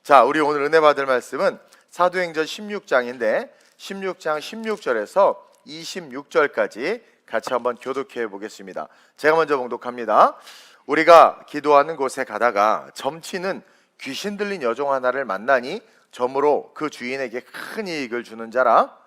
자, 우리 오늘 은혜 받을 말씀은 사도행전 16장인데 16장 16절에서 26절까지 같이 한번 교독해 보겠습니다. 제가 먼저 봉독합니다. 우리가 기도하는 곳에 가다가 점치는 귀신 들린 여종 하나를 만나니 점으로 그 주인에게 큰 이익을 주는 자라.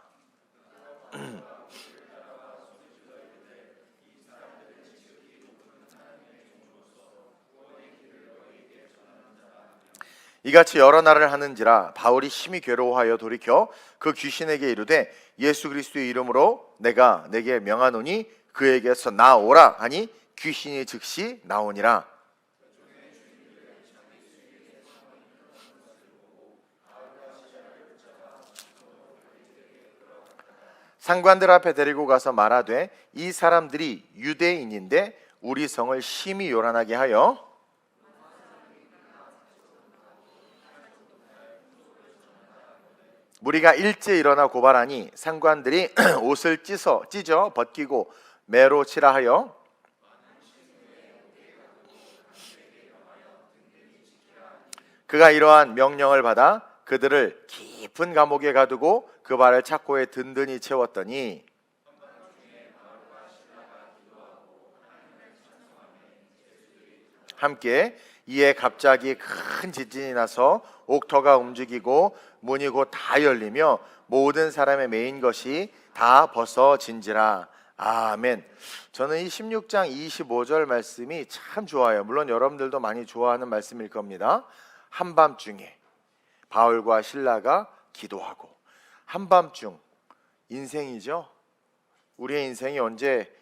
이같이 여러 날을 하는지라 바울이 심히 괴로워하여 돌이켜 그 귀신에게 이르되 예수 그리스도의 이름으로 내가 내게 명하노니 그에게서 나오라 하니 귀신이 즉시 나오니라. 상관들 앞에 데리고 가서 말하되 이 사람들이 유대인인데 우리 성을 심히 요란하게 하여 무리가 일제 일어나 고발하니 상관들이 옷을 찢어 벗기고 매로 치라 하여 그가 이러한 명령을 받아 그들을 깊은 감옥에 가두고 그 발을 착고에 든든히 채웠더니 함께 이에 갑자기 큰 지진이 나서 옥터가 움직이고 문이 곧 다 열리며 모든 사람의 메인 것이 다 벗어진지라. 아멘. 저는 이 16장 25절 말씀이 참 좋아요. 물론 여러분들도 많이 좋아하는 말씀일 겁니다. 한밤중에 바울과 실라가 기도하고, 한밤중 인생이죠. 우리의 인생이 언제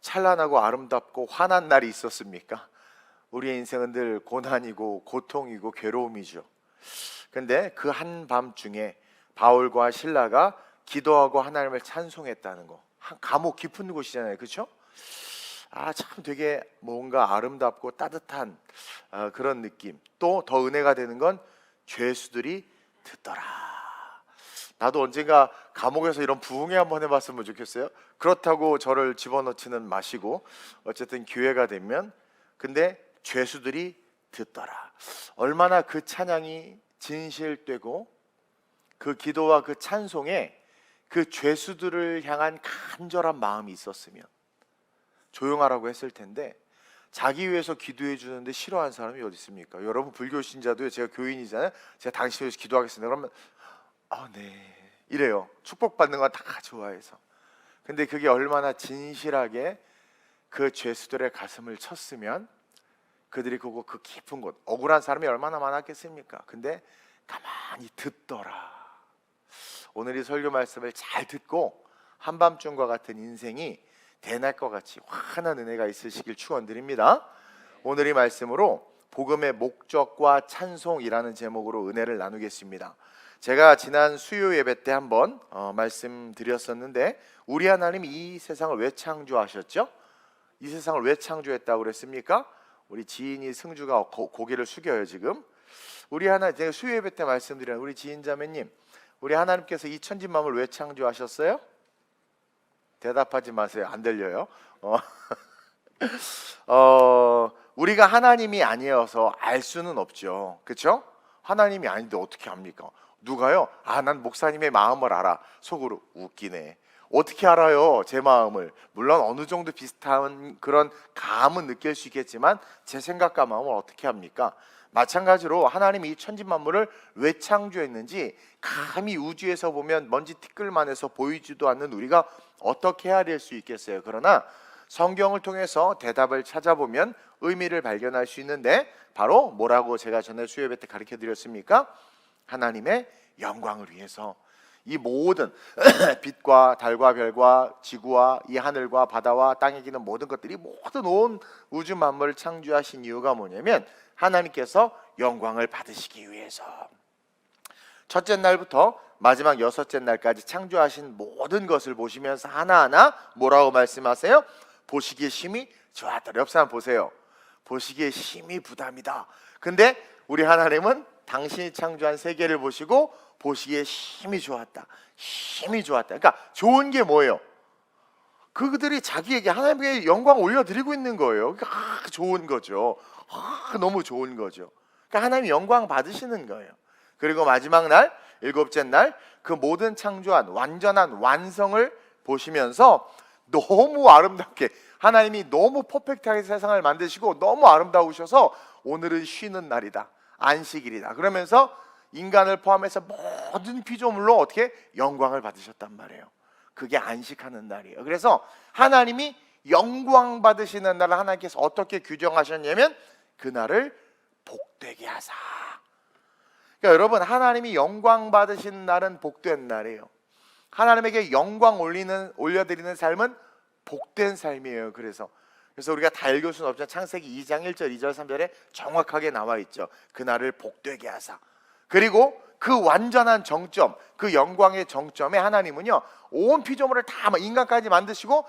찬란하고 아름답고 환한 날이 있었습니까? 우리의 인생은 늘 고난이고 고통이고 괴로움이죠. 근데 그 한밤중에 바울과 실라가 기도하고 하나님을 찬송했다는 거, 감옥 깊은 곳이잖아요, 그렇죠? 참 되게 뭔가 아름답고 따뜻한 그런 느낌. 또 더 은혜가 되는 건 죄수들이 듣더라. 나도 언젠가 감옥에서 이런 부흥회 한번 해봤으면 좋겠어요. 그렇다고 저를 집어넣지는 마시고 어쨌든 기회가 되면, 근데 죄수들이 듣더라. 얼마나 그 찬양이 진실되고 그 기도와 그 찬송에 그 죄수들을 향한 간절한 마음이 있었으면 조용하라고 했을 텐데, 자기 위해서 기도해 주는데 싫어하는 사람이 어디 있습니까? 여러분 불교 신자도요. 제가 교인이잖아요. 제가 당신 위해서 기도하겠습니다. 그러면 네 이래요. 축복받는 건 다 좋아해서. 근데 그게 얼마나 진실하게 그 죄수들의 가슴을 쳤으면 그들이 그 깊은 곳, 억울한 사람이 얼마나 많았겠습니까? 근데 가만히 듣더라. 오늘 이 설교 말씀을 잘 듣고 한밤중과 같은 인생이 대낮과 같이 환한 은혜가 있으시길 축원드립니다. 오늘 이 말씀으로 복음의 목적과 찬송이라는 제목으로 은혜를 나누겠습니다. 제가 지난 수요 예배 때 한번 말씀드렸었는데, 우리 하나님이 이 세상을 왜 창조하셨죠? 이 세상을 왜 창조했다고 그랬습니까? 우리 지인이 승주가 고개를 숙여요 지금. 우리 제가 수요 예배 때 말씀드린 우리 지인 자매님, 우리 하나님께서 이 천지만물을 왜 창조하셨어요? 대답하지 마세요. 안 들려요. 우리가 하나님이 아니어서 알 수는 없죠. 그렇죠? 하나님이 아닌데 어떻게 압니까? 누가요? 난 목사님의 마음을 알아. 속으로 웃기네. 어떻게 알아요? 제 마음을. 물론 어느 정도 비슷한 그런 감은 느낄 수 있겠지만 제 생각과 마음을 어떻게 합니까? 마찬가지로 하나님이 이 천지만물을 왜 창조했는지 감히 우주에서 보면 먼지 티끌만해서 보이지도 않는 우리가 어떻게 헤아릴 수 있겠어요? 그러나 성경을 통해서 대답을 찾아보면 의미를 발견할 수 있는데, 바로 뭐라고 제가 전에 수요 예배 때 가르쳐 드렸습니까? 하나님의 영광을 위해서 이 모든 빛과 달과 별과 지구와 이 하늘과 바다와 땅에 기는 모든 것들이 모든 온 우주 만물을 창조하신 이유가 뭐냐면 하나님께서 영광을 받으시기 위해서. 첫째 날부터 마지막 여섯째 날까지 창조하신 모든 것을 보시면서 하나하나 뭐라고 말씀하세요? 보시기에 심히 좋았다. 옆 사람 보세요. 보시기에 심히 부담이다. 근데 우리 하나님은 당신이 창조한 세계를 보시고 보시기에 심히 좋았다. 심히 좋았다. 그러니까 좋은 게 뭐예요? 그들이 자기에게 하나님께 영광 올려드리고 있는 거예요. 그러니까 좋은 거죠. 너무 좋은 거죠. 그러니까 하나님이 영광 받으시는 거예요. 그리고 마지막 날, 일곱째 날, 그 모든 창조한 완전한 완성을 보시면서 너무 아름답게, 하나님이 너무 퍼펙트하게 세상을 만드시고 너무 아름다우셔서 오늘은 쉬는 날이다, 안식일이다 그러면서 인간을 포함해서 모든 피조물로 어떻게 영광을 받으셨단 말이에요. 그게 안식하는 날이에요. 그래서 하나님이 영광 받으시는 날을 하나님께서 어떻게 규정하셨냐면 그날을 복되게 하사. 그러니까 여러분, 하나님이 영광 받으시는 날은 복된 날이에요. 하나님에게 영광 올려드리는 삶은 복된 삶이에요. 그래서 우리가 다 읽을 수는 없지만 창세기 2장 1절 2절 3절에 정확하게 나와 있죠. 그날을 복되게 하사. 그리고 그 완전한 정점, 그 영광의 정점에 하나님은요 온 피조물을 다 인간까지 만드시고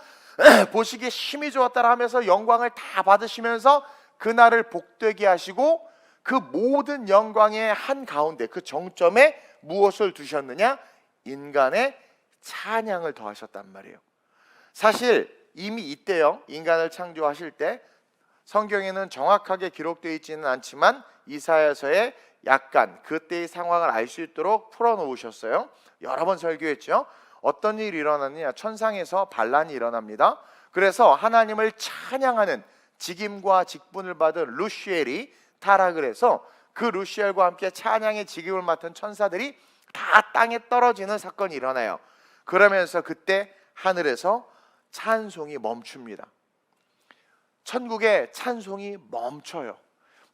보시기에 심히 좋았다라 하면서 영광을 다 받으시면서 그날을 복되게 하시고 그 모든 영광의 한가운데 그 정점에 무엇을 두셨느냐? 인간의 찬양을 더하셨단 말이에요. 사실 이미 이때요, 인간을 창조하실 때 성경에는 정확하게 기록되어 있지는 않지만 이사야서에 약간 그때의 상황을 알 수 있도록 풀어놓으셨어요. 여러 번 설교했죠. 어떤 일이 일어났느냐? 천상에서 반란이 일어납니다. 그래서 하나님을 찬양하는 직임과 직분을 받은 루시엘이 타락을 해서 그 루시엘과 함께 찬양의 직임을 맡은 천사들이 다 땅에 떨어지는 사건이 일어나요. 그러면서 그때 하늘에서 찬송이 멈춥니다. 천국의 찬송이 멈춰요.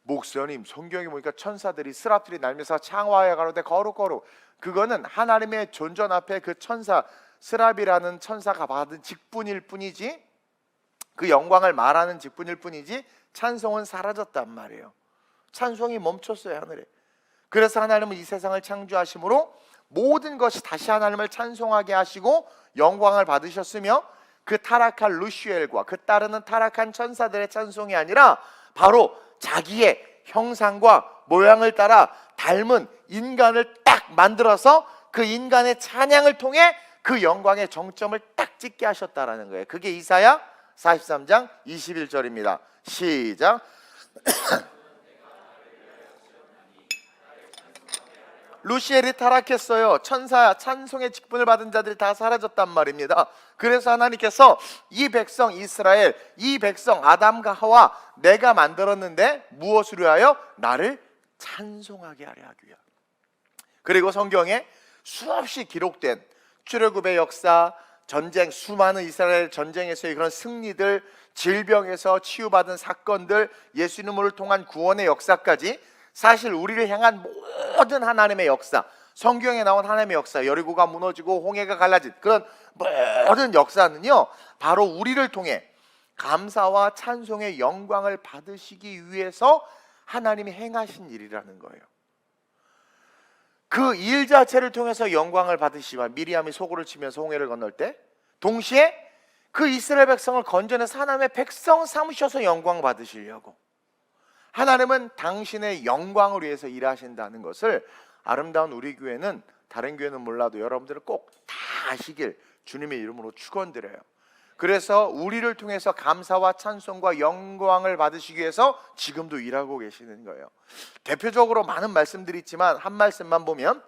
목사님, 성경에 보니까 천사들이 스랍들이 날면서 창화에 가로되 거룩거룩, 그거는 하나님의 존전 앞에 그 천사 스랍이라는 천사가 받은 직분일 뿐이지, 그 영광을 말하는 직분일 뿐이지 찬송은 사라졌단 말이에요. 찬송이 멈췄어요, 하늘에. 그래서 하나님은 이 세상을 창조하심으로 모든 것이 다시 하나님을 찬송하게 하시고 영광을 받으셨으며, 그 타락한 루시엘과 그 따르는 타락한 천사들의 찬송이 아니라 바로 자기의 형상과 모양을 따라 닮은 인간을 딱 만들어서 그 인간의 찬양을 통해 그 영광의 정점을 딱 찍게 하셨다라는 거예요. 그게 이사야 43장 21절입니다. 시작. 루시엘이 타락했어요. 천사 찬송의 직분을 받은 자들이 다 사라졌단 말입니다. 그래서 하나님께서 이 백성 이스라엘, 이 백성 아담과 하와 내가 만들었는데 무엇을 위하여? 나를 찬송하게 하려 하기 위하여. 그리고 성경에 수없이 기록된 출애굽의 역사, 전쟁, 수많은 이스라엘 전쟁에서의 그런 승리들, 질병에서 치유받은 사건들, 예수님을 통한 구원의 역사까지, 사실 우리를 향한 모든 하나님의 역사, 성경에 나온 하나님의 역사, 여리고가 무너지고 홍해가 갈라진 그런 모든 역사는요 바로 우리를 통해 감사와 찬송의 영광을 받으시기 위해서 하나님이 행하신 일이라는 거예요. 그 일 자체를 통해서 영광을 받으시지만, 미리암이 소고를 치면서 홍해를 건널 때 동시에 그 이스라엘 백성을 건져내서 하나님의 백성 삼으셔서 영광 받으시려고, 하나님은 당신의 영광을 위해서 일하신다는 것을 아름다운 우리 교회는, 다른 교회는 몰라도 여러분들은 꼭 다 아시길 주님의 이름으로 축원드려요. 그래서 우리를 통해서 감사와 찬송과 영광을 받으시기 위해서 지금도 일하고 계시는 거예요. 대표적으로 많은 말씀들이 있지만 한 말씀만 보면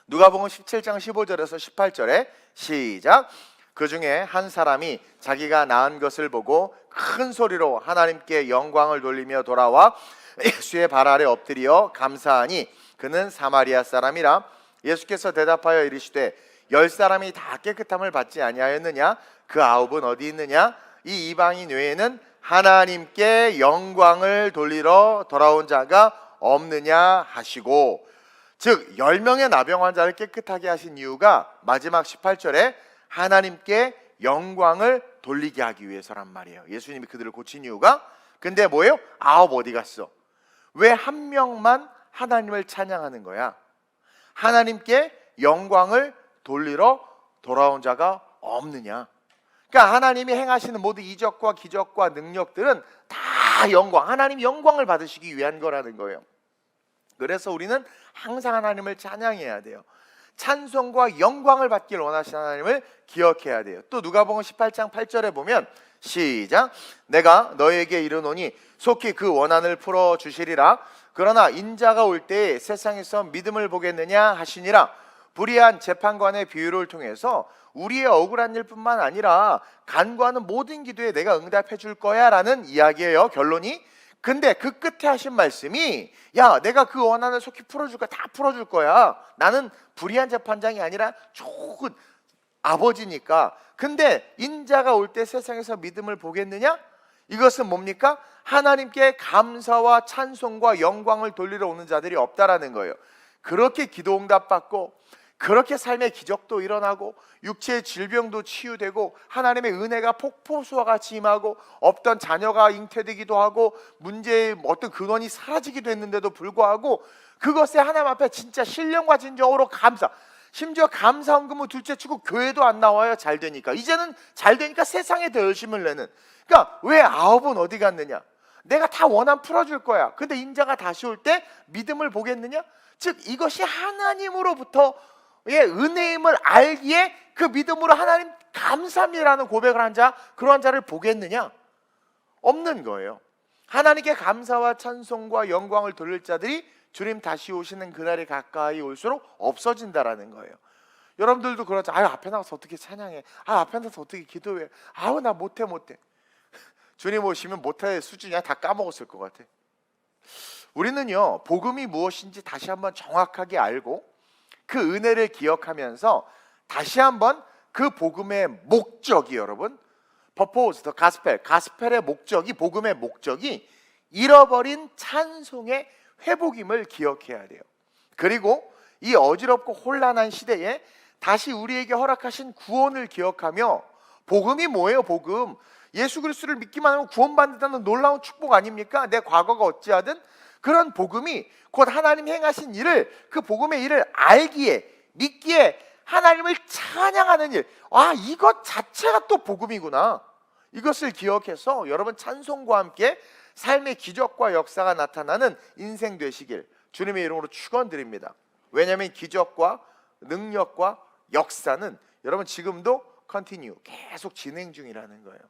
누가복음 17장 15절에서 18절에 시작. 그 중에 한 사람이 자기가 낳은 것을 보고 큰 소리로 하나님께 영광을 돌리며 돌아와 예수의 발 아래 엎드려 감사하니 그는 사마리아 사람이라. 예수께서 대답하여 이르시되 10사람이 다 깨끗함을 받지 아니하였느냐? 그 9은 어디 있느냐? 이 이방인 외에는 하나님께 영광을 돌리러 돌아온 자가 없느냐 하시고, 즉 10명의 나병 환자를 깨끗하게 하신 이유가 마지막 18절에 하나님께 영광을 돌리게 하기 위해서란 말이에요. 예수님이 그들을 고친 이유가. 근데 뭐예요? 9 어디 갔어? 왜 한 명만 하나님을 찬양하는 거야? 하나님께 영광을 돌리러 돌아온 자가 없느냐? 그러니까 하나님이 행하시는 모든 이적과 기적과 능력들은 다 영광, 하나님 영광을 받으시기 위한 거라는 거예요. 그래서 우리는 항상 하나님을 찬양해야 돼요. 찬송과 영광을 받길 원하시는 하나님을 기억해야 돼요. 또 누가복음 18장 8절에 보면 시작. 내가 너에게 이르노니 속히 그 원한을 풀어 주시리라. 그러나 인자가 올 때에 세상에서 믿음을 보겠느냐 하시니라. 불의한 재판관의 비유를 통해서 우리의 억울한 일뿐만 아니라 간구하는 모든 기도에 내가 응답해 줄 거야 라는 이야기예요, 결론이. 근데 그 끝에 하신 말씀이, 야, 내가 그 원한을 속히 풀어줄 거야. 다 풀어줄 거야. 나는 불의한 재판장이 아니라 좋은 아버지니까. 근데 인자가 올 때 세상에서 믿음을 보겠느냐? 이것은 뭡니까? 하나님께 감사와 찬송과 영광을 돌리러 오는 자들이 없다라는 거예요. 그렇게 기도 응답받고, 그렇게 삶의 기적도 일어나고, 육체의 질병도 치유되고, 하나님의 은혜가 폭포수와 같이 임하고, 없던 자녀가 잉태되기도 하고, 문제의 어떤 근원이 사라지기도 했는데도 불구하고, 그것에 하나님 앞에 진짜 신령과 진정으로 감사, 심지어 감사헌금은 둘째치고 교회도 안 나와요. 잘 되니까. 이제는 잘 되니까 세상에 더 열심을 내는. 그러니까 왜 9은 어디 갔느냐? 내가 다 원한 풀어줄 거야. 근데 인자가 다시 올 때 믿음을 보겠느냐? 즉 이것이 하나님으로부터의 은혜임을 알기에 그 믿음으로 하나님 감사합니다라는 고백을 한 자, 그러한 자를 보겠느냐? 없는 거예요. 하나님께 감사와 찬송과 영광을 돌릴 자들이 주님 다시 오시는 그날이 가까이 올수록 없어진다라는 거예요. 여러분들도 그렇죠. 아유, 앞에 나가서 어떻게 찬양해? 아, 앞에 나가서 어떻게 기도해? 아우, 나 못해. 주님 오시면 못할 수준이야. 다 까먹었을 것 같아. 우리는요, 복음이 무엇인지 다시 한번 정확하게 알고 그 은혜를 기억하면서 다시 한번 그 복음의 목적이, 여러분, purpose, the gospel, 가스펠의 목적이, 복음의 목적이 잃어버린 찬송의 회복임을 기억해야 돼요. 그리고 이 어지럽고 혼란한 시대에 다시 우리에게 허락하신 구원을 기억하며, 복음이 뭐예요? 복음, 예수 그리스도를 믿기만 하면 구원받는다는 놀라운 축복 아닙니까? 내 과거가 어찌하든 그런 복음이 곧 하나님 행하신 일을, 그 복음의 일을 알기에, 믿기에 하나님을 찬양하는 일, 아, 이것 자체가 또 복음이구나. 이것을 기억해서 여러분 찬송과 함께 삶의 기적과 역사가 나타나는 인생 되시길 주님의 이름으로 축원드립니다. 왜냐하면 기적과 능력과 역사는 여러분 지금도 컨티뉴, 계속 진행 중이라는 거예요.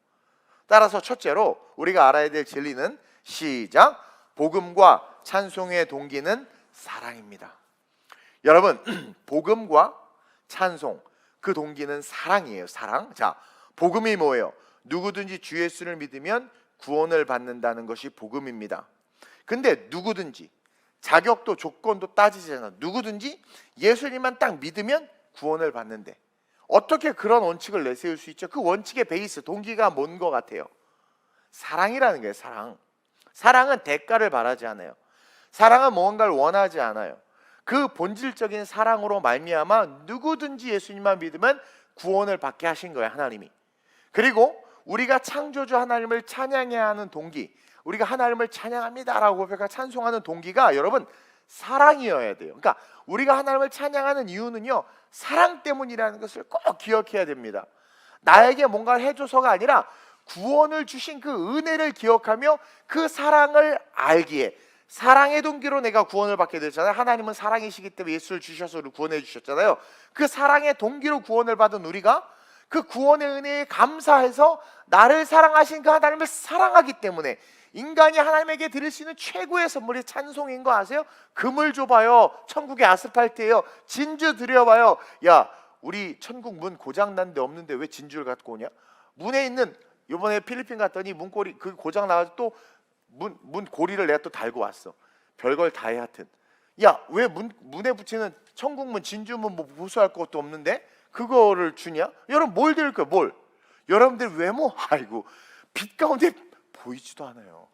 따라서 첫째로 우리가 알아야 될 진리는, 시작, 복음과 찬송의 동기는 사랑입니다. 여러분, 복음과 찬송, 그 동기는 사랑이에요. 사랑. 자, 복음이 뭐예요? 누구든지 주 예수를 믿으면 구원을 받는다는 것이 복음입니다. 근데 누구든지, 자격도 조건도 따지지 않아, 누구든지 예수님만 딱 믿으면 구원을 받는데 어떻게 그런 원칙을 내세울 수 있죠? 그 원칙의 베이스, 동기가 뭔 것 같아요? 사랑이라는 거예요. 사랑. 사랑은 대가를 바라지 않아요. 사랑은 무언가를 원하지 않아요. 그 본질적인 사랑으로 말미암아 누구든지 예수님만 믿으면 구원을 받게 하신 거예요, 하나님이. 그리고 우리가 창조주 하나님을 찬양해야 하는 동기, 우리가 하나님을 찬양합니다라고 고백하고 찬송하는 동기가 여러분 사랑이어야 돼요. 그러니까 우리가 하나님을 찬양하는 이유는요, 사랑 때문이라는 것을 꼭 기억해야 됩니다. 나에게 뭔가를 해줘서가 아니라 구원을 주신 그 은혜를 기억하며 그 사랑을 알기에, 사랑의 동기로 내가 구원을 받게 되잖아요. 하나님은 사랑이시기 때문에 예수를 주셔서 우리를 구원해 주셨잖아요. 그 사랑의 동기로 구원을 받은 우리가 그 구원의 은혜에 감사해서 나를 사랑하신 그 하나님을 사랑하기 때문에 인간이 하나님에게 드릴 수 있는 최고의 선물이 찬송인 거 아세요? 금을 줘봐요. 천국의 아스팔트예요. 진주 드려봐요. 야, 우리 천국 문 고장 난데 없는데 왜 진주를 갖고 오냐? 문에 있는, 이번에 필리핀 갔더니 문고리 그 고장 나가지고 또 문 고리를 내가 또 달고 왔어. 별걸 다 해. 하여튼 야, 왜 문에 붙이는 천국문, 진주문 뭐 보수할 것도 없는데 그거를 주냐? 여러분 뭘 드릴 거야? 뭘? 여러분들 외모, 아이고, 빛 가운데 보이지도 않아요.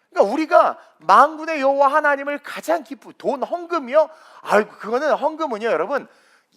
그러니까 우리가 만군의 여호와 하나님을 가장 돈, 헌금이요? 아이고, 그거는, 헌금은요 여러분,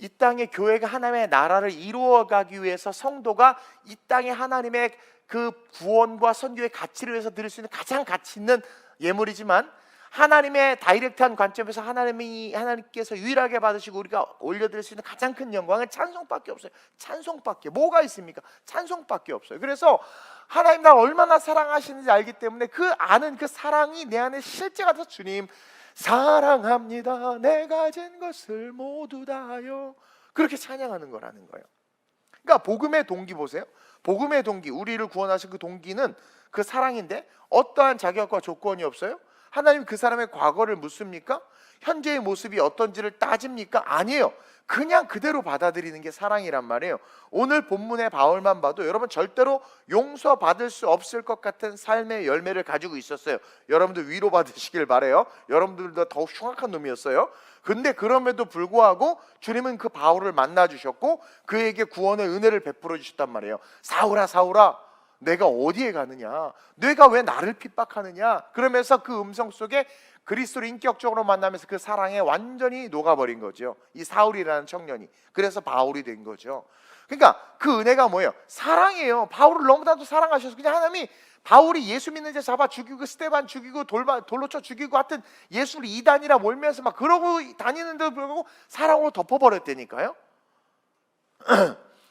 이 땅의 교회가 하나님의 나라를 이루어가기 위해서 성도가 이 땅에 하나님의 그 구원과 선교의 가치를 위해서 드릴 수 있는 가장 가치 있는 예물이지만, 하나님의 다이렉트한 관점에서 하나님께서 유일하게 받으시고 우리가 올려드릴 수 있는 가장 큰 영광은 찬송밖에 없어요. 찬송밖에. 뭐가 있습니까? 찬송밖에 없어요. 그래서 하나님 날 얼마나 사랑하시는지 알기 때문에 그 아는 그 사랑이 내 안에 실제가 돼서, 주님 사랑합니다, 내 가진 것을 모두 다하여, 그렇게 찬양하는 거라는 거예요. 그러니까 복음의 동기 보세요. 복음의 동기, 우리를 구원하신 그 동기는 그 사랑인데 어떠한 자격과 조건이 없어요. 하나님 그 사람의 과거를 묻습니까? 현재의 모습이 어떤지를 따집니까? 아니에요. 그냥 그대로 받아들이는 게 사랑이란 말이에요. 오늘 본문의 바울만 봐도 여러분 절대로 용서받을 수 없을 것 같은 삶의 열매를 가지고 있었어요. 여러분들 위로받으시길 바라요. 여러분들도 더욱 흉악한 놈이었어요. 근데 그럼에도 불구하고 주님은 그 바울을 만나 주셨고 그에게 구원의 은혜를 베풀어 주셨단 말이에요. 사울아 사울아 내가 어디에 가느냐, 내가 왜 나를 핍박하느냐. 그러면서 그 음성 속에 그리스도를 인격적으로 만나면서 그 사랑에 완전히 녹아버린 거죠, 이 사울이라는 청년이. 그래서 바울이 된 거죠. 그러니까 그 은혜가 뭐예요? 사랑이에요. 바울을 너무나도 사랑하셔서 그냥 하나님이 바울이 예수 믿는 자 잡아 죽이고 스데반 죽이고 돌로 쳐 죽이고 하여튼 예수를 이단이라 몰면서 막 그러고 다니는데도 불구하고 사랑으로 덮어버렸다니까요.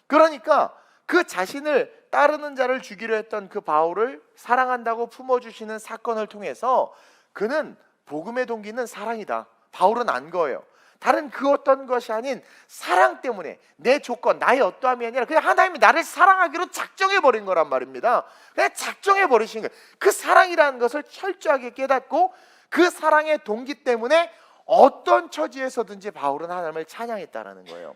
그러니까 그 자신을 따르는 자를 죽이려 했던 그 바울을 사랑한다고 품어주시는 사건을 통해서 그는 복음의 동기는 사랑이다, 바울은 안 거예요. 다른 그 어떤 것이 아닌 사랑 때문에 내 조건, 나의 어떠함이 아니라 그냥 하나님이 나를 사랑하기로 작정해버린 거란 말입니다. 그냥 작정해버리신 거예요. 그 사랑이라는 것을 철저하게 깨닫고 그 사랑의 동기 때문에 어떤 처지에서든지 바울은 하나님을 찬양했다라는 거예요.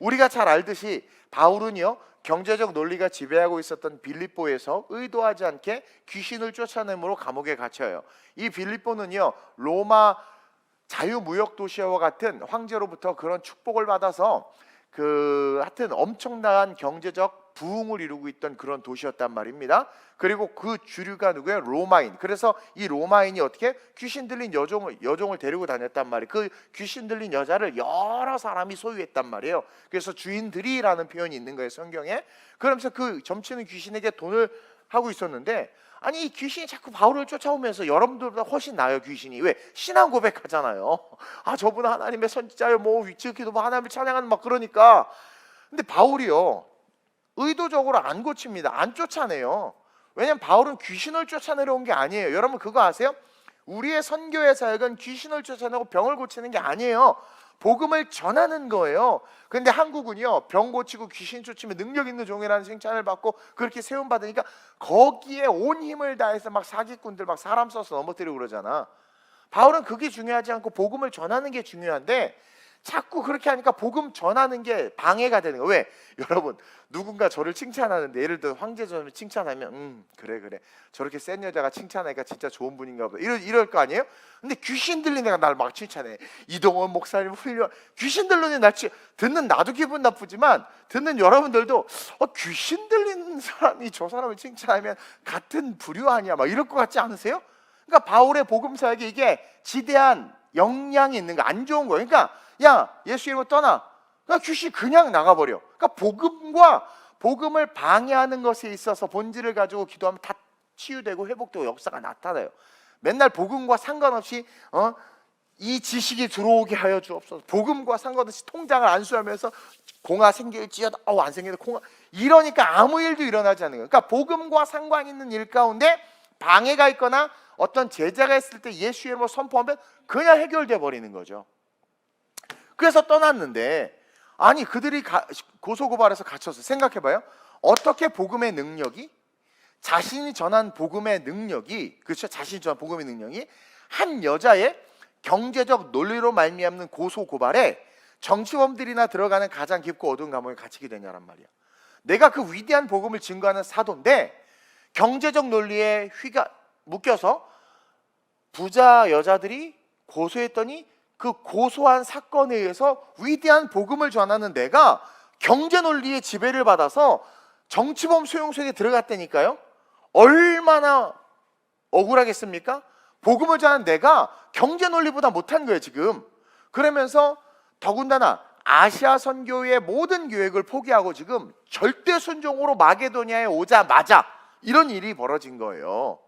우리가 잘 알듯이 바울은요, 경제적 논리가 지배하고 있었던 빌립보에서 의도하지 않게 귀신을 쫓아내므로 감옥에 갇혀요. 이 빌립보는요, 로마 자유무역 도시와 같은 황제로부터 그런 축복을 받아서 하여튼 엄청난 경제적 부흥을 이루고 있던 그런 도시였단 말입니다. 그리고 그 주류가 누구예요? 로마인. 그래서 이 로마인이 어떻게 귀신 들린 여종을 데리고 다녔단 말이에요. 그 귀신 들린 여자를 여러 사람이 소유했단 말이에요. 그래서 주인들이라는 표현이 있는 거예요, 성경에. 그러면서 그 점치는 귀신에게 돈을 하고 있었는데, 아니 이 귀신이 자꾸 바울을 쫓아오면서 여러분들보다 훨씬 나아요. 귀신이 왜? 신앙 고백하잖아요. 아 저분은 하나님의 선지자요, 뭐 지극히도 뭐 하나님을 찬양하는 막 그러니까. 근데 바울이요, 의도적으로 안 고칩니다. 안 쫓아내요. 왜냐면 바울은 귀신을 쫓아내려 온 게 아니에요. 여러분 그거 아세요? 우리의 선교의 사역은 귀신을 쫓아내고 병을 고치는 게 아니에요. 복음을 전하는 거예요. 그런데 한국은요, 병 고치고 귀신 쫓으면 능력 있는 종이라는 칭찬을 받고 그렇게 세움 받으니까 거기에 온 힘을 다해서 막 사기꾼들 막 사람 써서 넘어뜨리고 그러잖아. 바울은 그게 중요하지 않고 복음을 전하는 게 중요한데 자꾸 그렇게 하니까 복음 전하는 게 방해가 되는 거예요. 왜? 여러분 누군가 저를 칭찬하는데, 예를 들어 황제전을 칭찬하면 그래 저렇게 센 여자가 칭찬하니까 진짜 좋은 분인가 보다 이럴 거 아니에요? 근데 귀신 들린 애가 날 막 칭찬해. 이동원 목사님 훌륭. 귀신 들린 애 듣는 나도 기분 나쁘지만 듣는 여러분들도 귀신 들린 사람이 저 사람을 칭찬하면 같은 부류 아니야 막 이럴 것 같지 않으세요? 그러니까 바울의 복음 사역에 이게 지대한 영향이 있는 거, 안 좋은 거예요. 그러니까 야 예수 이름으로 떠나. 그러니까 귀신이 그냥 나가버려. 그러니까 복음과 복음을 방해하는 것에 있어서 본질을 가지고 기도하면 다 치유되고 회복되고 역사가 나타나요. 맨날 복음과 상관없이 이 지식이 들어오게 하여 주옵소서. 복음과 상관없이 통장을 안수하면서 공화 생길지어다. 안 생기는 공화. 이러니까 아무 일도 일어나지 않는 거예요. 그러니까 복음과 상관 있는 일 가운데 방해가 있거나 어떤 제자가 있을 때 예수 이름으로 선포하면 그냥 해결돼 버리는 거죠. 그래서 떠났는데, 아니 그들이 고소고발해서 갇혔어. 생각해봐요. 어떻게 복음의 능력이, 자신이 전한 복음의 능력이, 그렇죠? 자신이 전한 복음의 능력이 한 여자의 경제적 논리로 말미암는 고소고발에 정치범들이나 들어가는 가장 깊고 어두운 감옥에 갇히게 되냐란 말이야. 내가 그 위대한 복음을 증거하는 사도인데 경제적 논리에 묶여서 부자 여자들이 고소했더니 그 고소한 사건에 의해서 위대한 복음을 전하는 내가 경제 논리의 지배를 받아서 정치범 수용소에 들어갔다니까요. 얼마나 억울하겠습니까? 복음을 전하는 내가 경제 논리보다 못한 거예요 지금. 그러면서 더군다나 아시아 선교의 모든 계획을 포기하고 지금 절대 순종으로 마게도니아에 오자마자 이런 일이 벌어진 거예요.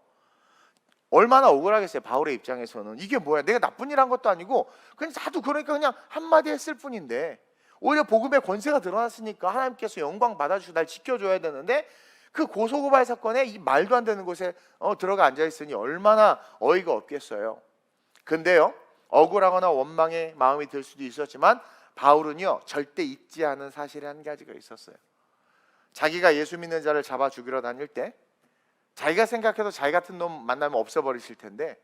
얼마나 억울하겠어요. 바울의 입장에서는 이게 뭐야, 내가 나쁜 일 한 것도 아니고 그냥 나도 그러니까 그냥 한마디 했을 뿐인데, 오히려 복음의 권세가 드러났으니까 하나님께서 영광 받아주시고 날 지켜줘야 되는데 그 고소고발 사건에 이 말도 안 되는 곳에 들어가 앉아있으니 얼마나 어이가 없겠어요. 근데요, 억울하거나 원망의 마음이 들 수도 있었지만 바울은요 절대 잊지 않은 사실이 한 가지가 있었어요. 자기가 예수 믿는 자를 잡아 죽이러 다닐 때 자기가 생각해도 자기 같은 놈 만나면 없애버리실 텐데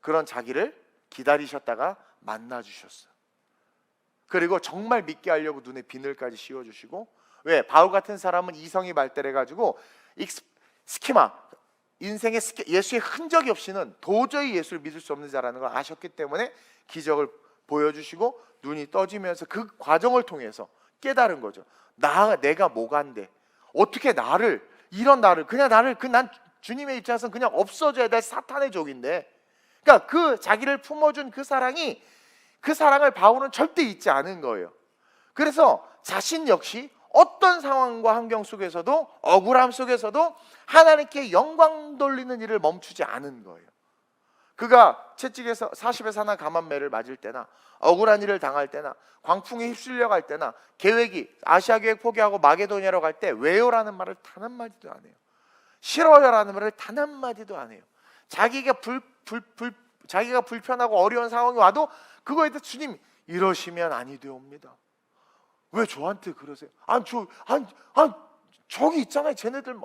그런 자기를 기다리셨다가 만나 주셨어. 그리고 정말 믿게 하려고 눈에 비늘까지 씌워주시고, 왜? 바울 같은 사람은 이성이 발달해가지고 스키마, 인생의 예수의 흔적이 없이는 도저히 예수를 믿을 수 없는 자라는 걸 아셨기 때문에 기적을 보여주시고 눈이 떠지면서 그 과정을 통해서 깨달은 거죠. 내가 뭐간데 어떻게 이런 나를 난 주님의 입장에서는 그냥 없어져야 될 사탄의 종인데, 그러니까 그 자기를 품어준 그 사랑을 바울은 절대 잊지 않은 거예요. 그래서 자신 역시 어떤 상황과 환경 속에서도, 억울함 속에서도 하나님께 영광 돌리는 일을 멈추지 않은 거예요. 그가 채찍에서 40의 사나 감한매를 맞을 때나, 억울한 일을 당할 때나, 광풍에 휩쓸려 갈 때나, 아시아 계획 포기하고 마게도니아로 갈 때 왜요라는 말을 단 한마디도 안 해요. 싫어요라는 말을 단 한마디도 안 해요. 자기가 불편하고 어려운 상황이 와도 그거에 대해서 주님 이러시면 아니 되옵니다. 왜 저한테 그러세요? 저기 있잖아요. 쟤네들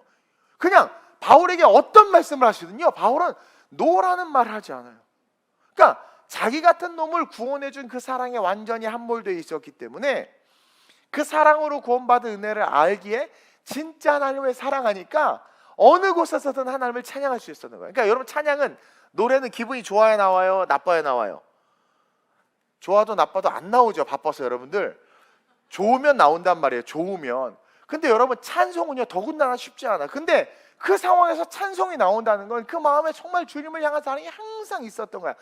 그냥 바울에게 어떤 말씀을 하시든요, 바울은 노라는 말을 하지 않아요. 그러니까 자기 같은 놈을 구원해준 그 사랑에 완전히 함몰되어 있었기 때문에 그 사랑으로 구원받은 은혜를 알기에 진짜 하나님을 사랑하니까 어느 곳에서든 하나님을 찬양할 수 있었는 거예요. 그러니까 여러분, 찬양은, 노래는 기분이 좋아야 나와요, 나빠야 나와요? 좋아도 나빠도 안 나오죠. 바빠서. 여러분들 좋으면 나온단 말이에요. 좋으면. 근데 여러분, 찬송은요 더군다나 쉽지 않아. 근데 그 상황에서 찬송이 나온다는 건 그 마음에 정말 주님을 향한 사랑이 항상 있었던 거야.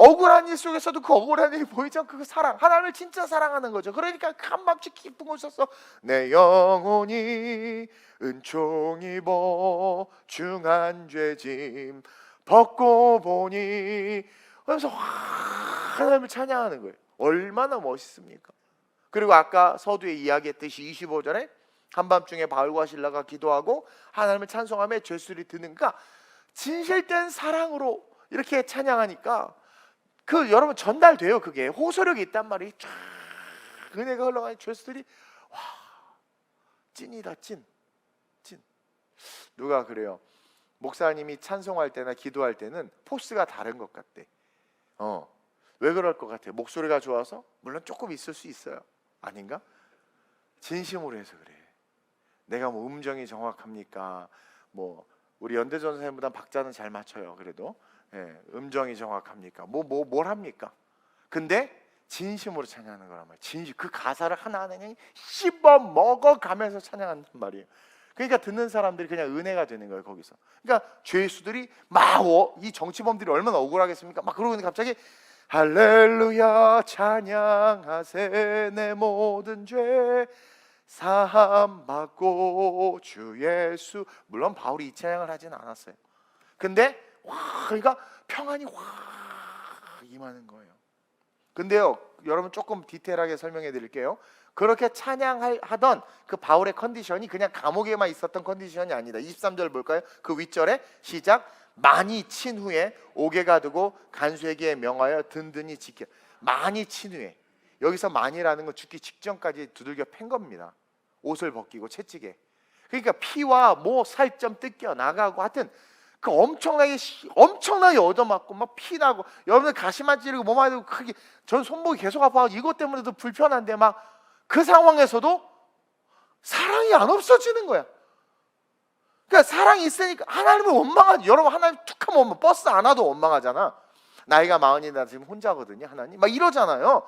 억울한 일 속에서도 그 억울한 일이 보이죠. 그 사랑, 하나님을 진짜 사랑하는 거죠. 그러니까 한밤중 기쁜 곳에서 내 영혼이 은총 입어 중한 죄짐 벗고 보니 하면서 하나님을 찬양하는 거예요. 얼마나 멋있습니까? 그리고 아까 서두에 이야기했듯이 25절에 한밤중에 바울과 실라가 기도하고 하나님을 찬송하며 죄수들이 드는가, 진실된 사랑으로 이렇게 찬양하니까 여러분 전달돼요. 그게 호소력이 있단 말이에요. 쫙 은혜가 흘러가니 죄수들이 와, 찐이다, 찐. 누가 그래요? 목사님이 찬송할 때나 기도할 때는 포스가 다른 것 같대. 왜 그럴 것 같아요? 목소리가 좋아서? 물론 조금 있을 수 있어요. 아닌가? 진심으로 해서 그래. 내가 음정이 정확합니까? 우리 연대전 선생님보다 박자는 잘 맞춰요. 그래도 음정이 정확합니까? 뭘 합니까? 근데 진심으로 찬양하는 거란 말이에요. 진심, 그 가사를 하나하나 씹어 먹어가면서 찬양한단 말이에요. 그러니까 듣는 사람들이 그냥 은혜가 되는 거예요. 거기서. 그러니까 죄수들이 이 정치범들이 얼마나 억울하겠습니까? 그러고 있는데 갑자기 할렐루야 찬양하세 내 모든 죄 사함 받고 주 예수. 물론 바울이 이 찬양을 하진 않았어요. 근데 그러니까 평안이 임하는 거예요. 근데요, 여러분 조금 디테일하게 설명해 드릴게요. 그렇게 찬양하던 그 바울의 컨디션이 그냥 감옥에만 있었던 컨디션이 아니다. 23절 볼까요? 그 윗절에 시작. 많이 친 후에 옥에가 두고 간수에게 명하여 든든히 지켜. 많이 친 후에, 여기서 많이라는 건 죽기 직전까지 두들겨 팬 겁니다. 옷을 벗기고 채찍에. 그러니까 피와 살 좀 뜯겨 나가고, 하여튼 그 엄청나게 얻어맞고 막 피나고, 여러분들 가시만 찌르고 몸만 들고 크게, 전 손목이 계속 아파서 이것 때문에도 불편한데 그 상황에서도 사랑이 안 없어지는 거야. 그러니까 사랑이 있으니까 하나님을 원망하지. 여러분, 하나님 툭 하면 버스 안 와도 원망하잖아. 나이가 40이나 지금 혼자거든요. 하나님 이러잖아요.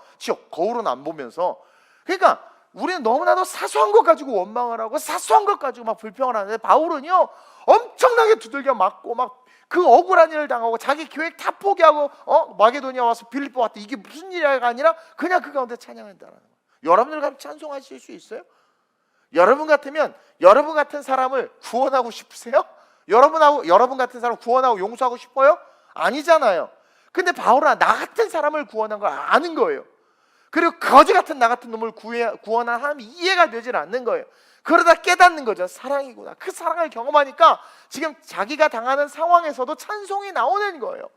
거울은 안 보면서. 그러니까 우리는 너무나도 사소한 것 가지고 원망을 하고 사소한 것 가지고 불평을 하는데, 바울은요 엄청나게 두들겨 맞고 그 억울한 일을 당하고 자기 계획 다 포기하고 마게도니아 와서 빌립보 왔다. 이게 무슨 일이가 아니라 그냥 그 가운데 찬양한다는 거예요. 여러분들 같이 찬송하실 수 있어요? 여러분 같으면 여러분 같은 사람을 구원하고 싶으세요? 여러분 같은 사람 구원하고 용서하고 싶어요? 아니잖아요. 근데 바울은 나 같은 사람을 구원한 걸 아는 거예요. 그리고 거지 같은 나 같은 놈을 구원한 하나님이 이해가 되질 않는 거예요. 그러다 깨닫는 거죠. 사랑이구나. 그 사랑을 경험하니까 지금 자기가 당하는 상황에서도 찬송이 나오는 거예요.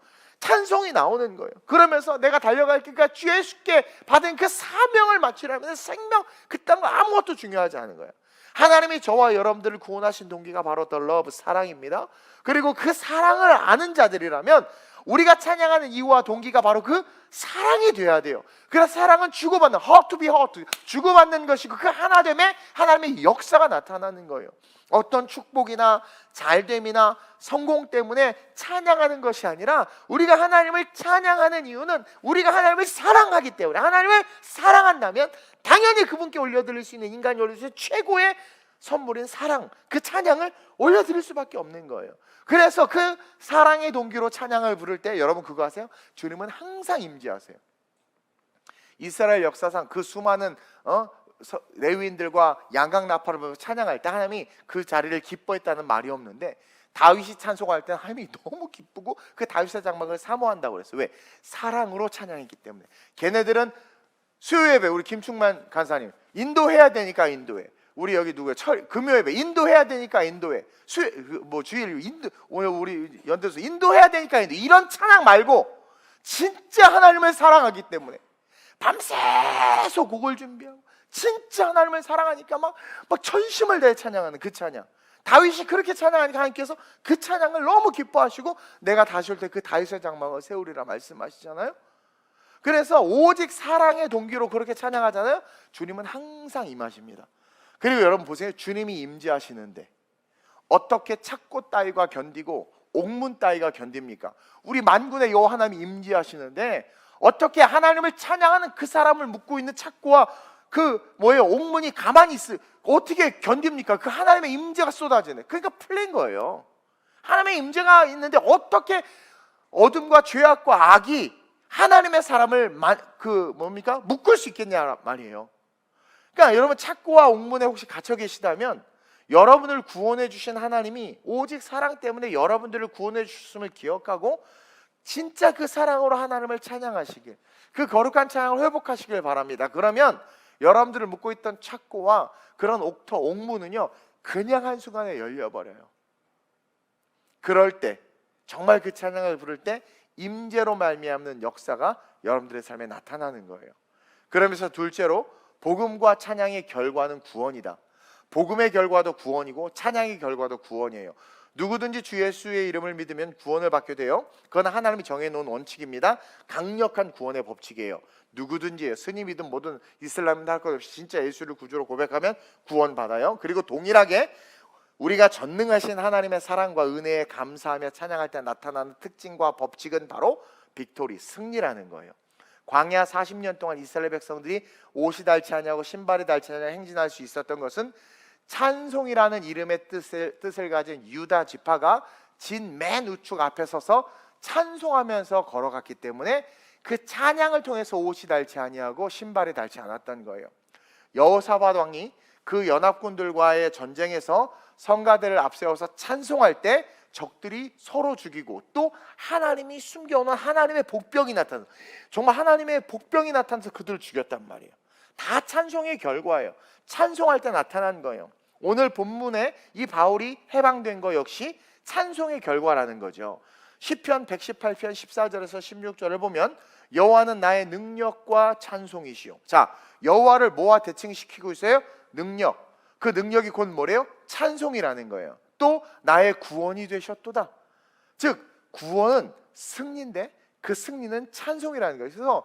그러면서 내가 달려갈 길과 주 예수께 받은 그 사명을 마치려면 생명 그딴 거 아무것도 중요하지 않은 거예요. 하나님이 저와 여러분들을 구원하신 동기가 바로 the love, 사랑입니다. 그리고 그 사랑을 아는 자들이라면 우리가 찬양하는 이유와 동기가 바로 그 사랑이 돼야 돼요. 그래서 사랑은 주고받는, heart to be heart, 주고받는 것이고 그 하나됨에 하나님의 역사가 나타나는 거예요. 어떤 축복이나 잘됨이나 성공 때문에 찬양하는 것이 아니라 우리가 하나님을 찬양하는 이유는 우리가 하나님을 사랑하기 때문에, 하나님을 사랑한다면 당연히 그분께 올려드릴 수 있는, 인간이 올려드릴 수 있는 최고의 선물인 사랑, 그 찬양을 올려드릴 수밖에 없는 거예요. 그래서 그 사랑의 동기로 찬양을 부를 때 여러분 그거 아세요? 주님은 항상 임재하세요. 이스라엘 역사상 그 수많은 레위인들과 양각 나팔을 보면서 찬양할 때 하나님이 그 자리를 기뻐했다는 말이 없는데, 다윗이 찬송할 때는 하나님이 너무 기쁘고 그 다윗의 장막을 사모한다고 그랬어요. 왜? 사랑으로 찬양했기 때문에. 걔네들은 수요예배, 우리 김충만 간사님 인도해야 되니까 인도해. 우리 여기 누구야? 금요예배 인도해야 되니까 인도해. 주일 인도, 오늘 우리 연대수 인도해야 되니까 인도. 이런 찬양 말고 진짜 하나님을 사랑하기 때문에 밤새서 곡을 준비하고 진짜 하나님을 사랑하니까 막 전심을 다해 찬양하는 그 찬양. 다윗이 그렇게 찬양하니까 하나님께서 그 찬양을 너무 기뻐하시고 내가 다시 올 때 그 다윗의 장막을 세우리라 말씀하시잖아요. 그래서 오직 사랑의 동기로 그렇게 찬양하잖아요. 주님은 항상 임하십니다. 그리고 여러분 보세요. 주님이 임재하시는데 어떻게 착고 따위가 견디고 옥문 따위가 견딥니까? 우리 만군의 여호와 하나님이 임재하시는데 어떻게 하나님을 찬양하는 그 사람을 묶고 있는 착고와 옥문이 가만히 어떻게 견딥니까? 그 하나님의 임재가 쏟아지네. 그러니까 풀린 거예요. 하나님의 임재가 있는데 어떻게 어둠과 죄악과 악이 하나님의 사람을 묶을 수 있겠냐 말이에요. 그러니까 여러분 착고와 옥문에 혹시 갇혀 계시다면 여러분을 구원해 주신 하나님이 오직 사랑 때문에 여러분들을 구원해 주셨음을 기억하고 진짜 그 사랑으로 하나님을 찬양하시길, 그 거룩한 찬양을 회복하시길 바랍니다. 그러면 여러분들을 묶고 있던 착고와 그런 옥문은요 그냥 한순간에 열려버려요. 그럴 때 정말 그 찬양을 부를 때 임재로 말미암는 역사가 여러분들의 삶에 나타나는 거예요. 그러면서 둘째로 복음과 찬양의 결과는 구원이다. 복음의 결과도 구원이고 찬양의 결과도 구원이에요. 누구든지 주 예수의 이름을 믿으면 구원을 받게 돼요. 그건 하나님이 정해놓은 원칙입니다. 강력한 구원의 법칙이에요. 누구든지예요. 스님이든 뭐든 이슬람이든 할 것 없이 진짜 예수를 구주로 고백하면 구원받아요. 그리고 동일하게 우리가 전능하신 하나님의 사랑과 은혜에 감사하며 찬양할 때 나타나는 특징과 법칙은 바로 빅토리, 승리라는 거예요. 광야 40년 동안 이스라엘 백성들이 옷이 닳지 아니하고 신발이 닳지 아니하고 행진할 수 있었던 것은 찬송이라는 이름의 뜻을 가진 유다 지파가 진 맨 우측 앞에 서서 찬송하면서 걸어갔기 때문에 그 찬양을 통해서 옷이 닳지 아니하고 신발이 닳지 않았던 거예요. 여호사밧 왕이 그 연합군들과의 전쟁에서 성가대를 앞세워서 찬송할 때 적들이 서로 죽이고 또 하나님이 숨겨놓은 하나님의 복병이 나타나서, 정말 하나님의 복병이 나타나서 그들을 죽였단 말이에요. 다 찬송의 결과예요. 찬송할 때 나타난 거예요. 오늘 본문에 이 바울이 해방된 거 역시 찬송의 결과라는 거죠. 시편 118편 14절에서 16절을 보면 여호와는 나의 능력과 찬송이시오. 자, 여호와를 뭐와 대칭시키고 있어요? 능력. 그 능력이 곧 뭐래요? 찬송이라는 거예요. 또 나의 구원이 되셨도다. 즉 구원은 승리인데 그 승리는 찬송이라는 거예요. 그래서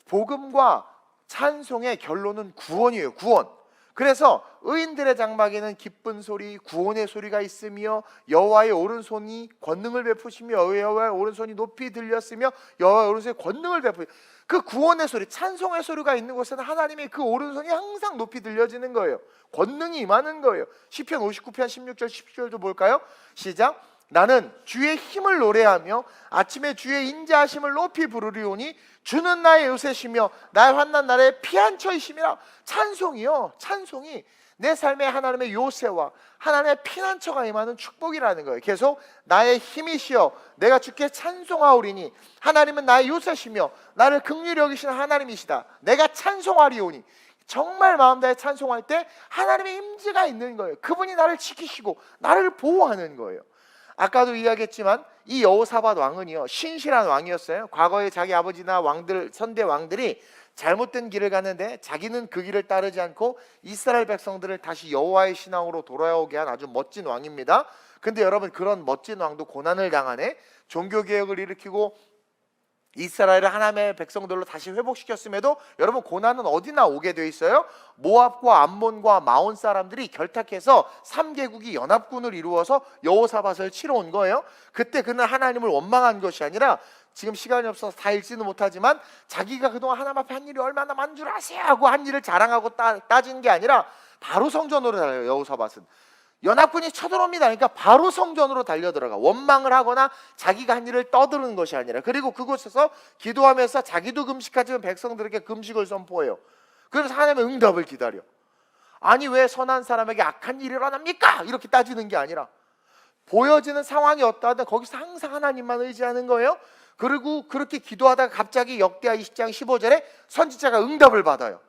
복음과 찬송의 결론은 구원이에요. 구원. 그래서 의인들의 장막에는 기쁜 소리, 구원의 소리가 있으며 여호와의 오른손이 권능을 베푸시며 여호와의 오른손이 높이 들렸으며 여호와의 오른손이 권능을 베푸시. 그 구원의 소리, 찬송의 소리가 있는 곳에는 하나님의 그 오른손이 항상 높이 들려지는 거예요. 권능이 임하는 거예요. 시편 59편 16절 17절도 볼까요? 시작. 나는 주의 힘을 노래하며 아침에 주의 인자하심을 높이 부르리오니 주는 나의 요새시며 나의 환난 날에 피난처이심이라. 찬송이요, 찬송이 내 삶에 하나님의 요새와 하나님의 피난처가 임하는 축복이라는 거예요. 계속 나의 힘이시여 내가 주께 찬송하오리니 하나님은 나의 요새시며 나를 긍휼히 여기시는 하나님이시다. 내가 찬송하리오니. 정말 마음 다해 찬송할 때 하나님의 임재가 있는 거예요. 그분이 나를 지키시고 나를 보호하는 거예요. 아까도 이야기했지만 이 여호사밧 왕은요 신실한 왕이었어요. 과거에 자기 아버지나 왕들, 선대 왕들이 잘못된 길을 갔는데 자기는 그 길을 따르지 않고 이스라엘 백성들을 다시 여호와의 신앙으로 돌아오게 한 아주 멋진 왕입니다. 근데 여러분, 그런 멋진 왕도 고난을 당하네. 종교개혁을 일으키고 이스라엘을 하나님의 백성들로 다시 회복시켰음에도 여러분, 고난은 어디나 오게 돼 있어요? 모압과 암몬과 마온 사람들이 결탁해서 3개국이 연합군을 이루어서 여호사밧을 치러 온 거예요. 그때 그는 하나님을 원망한 것이 아니라, 지금 시간이 없어서 다 읽지는 못하지만, 자기가 그동안 하나님 앞에 한 일이 얼마나 많은 줄 아세요 하고 한 일을 자랑하고 따진 게 아니라 바로 성전으로 달려요. 여호사밧은 연합군이 쳐들어옵니다. 그러니까 바로 성전으로 달려들어가. 원망을 하거나 자기가 한 일을 떠드는 것이 아니라. 그리고 그곳에서 기도하면서 자기도 금식하지만 백성들에게 금식을 선포해요. 그래서 하나님의 응답을 기다려. 아니, 왜 선한 사람에게 악한 일이 일어납니까? 이렇게 따지는 게 아니라, 보여지는 상황이 어떠하든 거기서 항상 하나님만 의지하는 거예요. 그리고 그렇게 기도하다가 갑자기 역대하 20장 15절에 선지자가 응답을 받아요.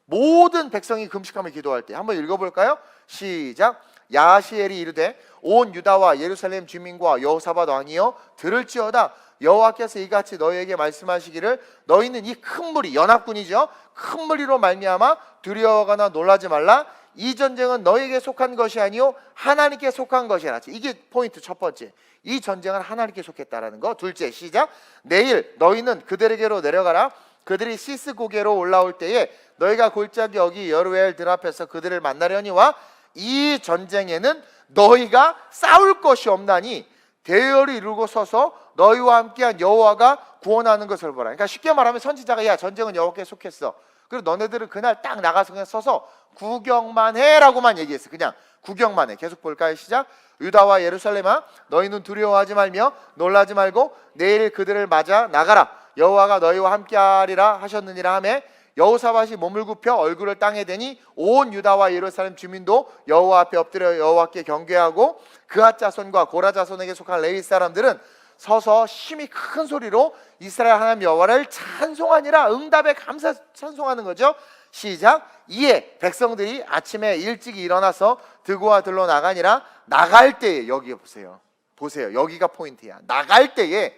모든 백성이 금식하며 기도할 때. 한번 읽어볼까요? 시작. 야하시엘이 이르되 온 유다와 예루살렘 주민과 여호사밧 왕이여 들을지어다. 여호와께서 이같이 너희에게 말씀하시기를, 너희는 이 큰 무리, 연합군이죠, 큰 무리로 말미암아 두려워하거나 놀라지 말라. 이 전쟁은 너희에게 속한 것이 아니요 하나님께 속한 것이라. 이게 포인트 첫 번째. 이 전쟁은 하나님께 속했다라는 거. 둘째, 시작. 내일 너희는 그들에게로 내려가라. 그들이 시스 고개로 올라올 때에 너희가 골짜기 여기 여루엘 들 앞에서 그들을 만나려니와 이 전쟁에는 너희가 싸울 것이 없나니 대열을 이루고 서서 너희와 함께한 여호와가 구원하는 것을 보라. 그러니까 쉽게 말하면 선지자가, 야, 전쟁은 여호와께 속했어. 그리고 너네들은 그날 딱 나가서 그냥 서서 구경만 해라고만 얘기했어. 그냥 구경만 해. 계속 볼까요? 시작. 유다와 예루살렘아, 너희는 두려워하지 말며 놀라지 말고 내일 그들을 맞아 나가라. 여호와가 너희와 함께하리라 하셨느니라 하매, 여호사밧이 몸을 굽혀 얼굴을 땅에 대니 온 유다와 예루살렘 주민도 여호와 앞에 엎드려 여호와께 경배하고, 그앗 자손과 고라 자손에게 속한 레위 사람들은 서서 심히 큰 소리로 이스라엘 하나님 여호와를 찬송하니라. 응답에 감사 찬송하는 거죠. 시작. 이에 백성들이 아침에 일찍 일어나서 드고와 들로 나가니라. 나갈 때에, 여기 보세요. 여기가 포인트야. 나갈 때에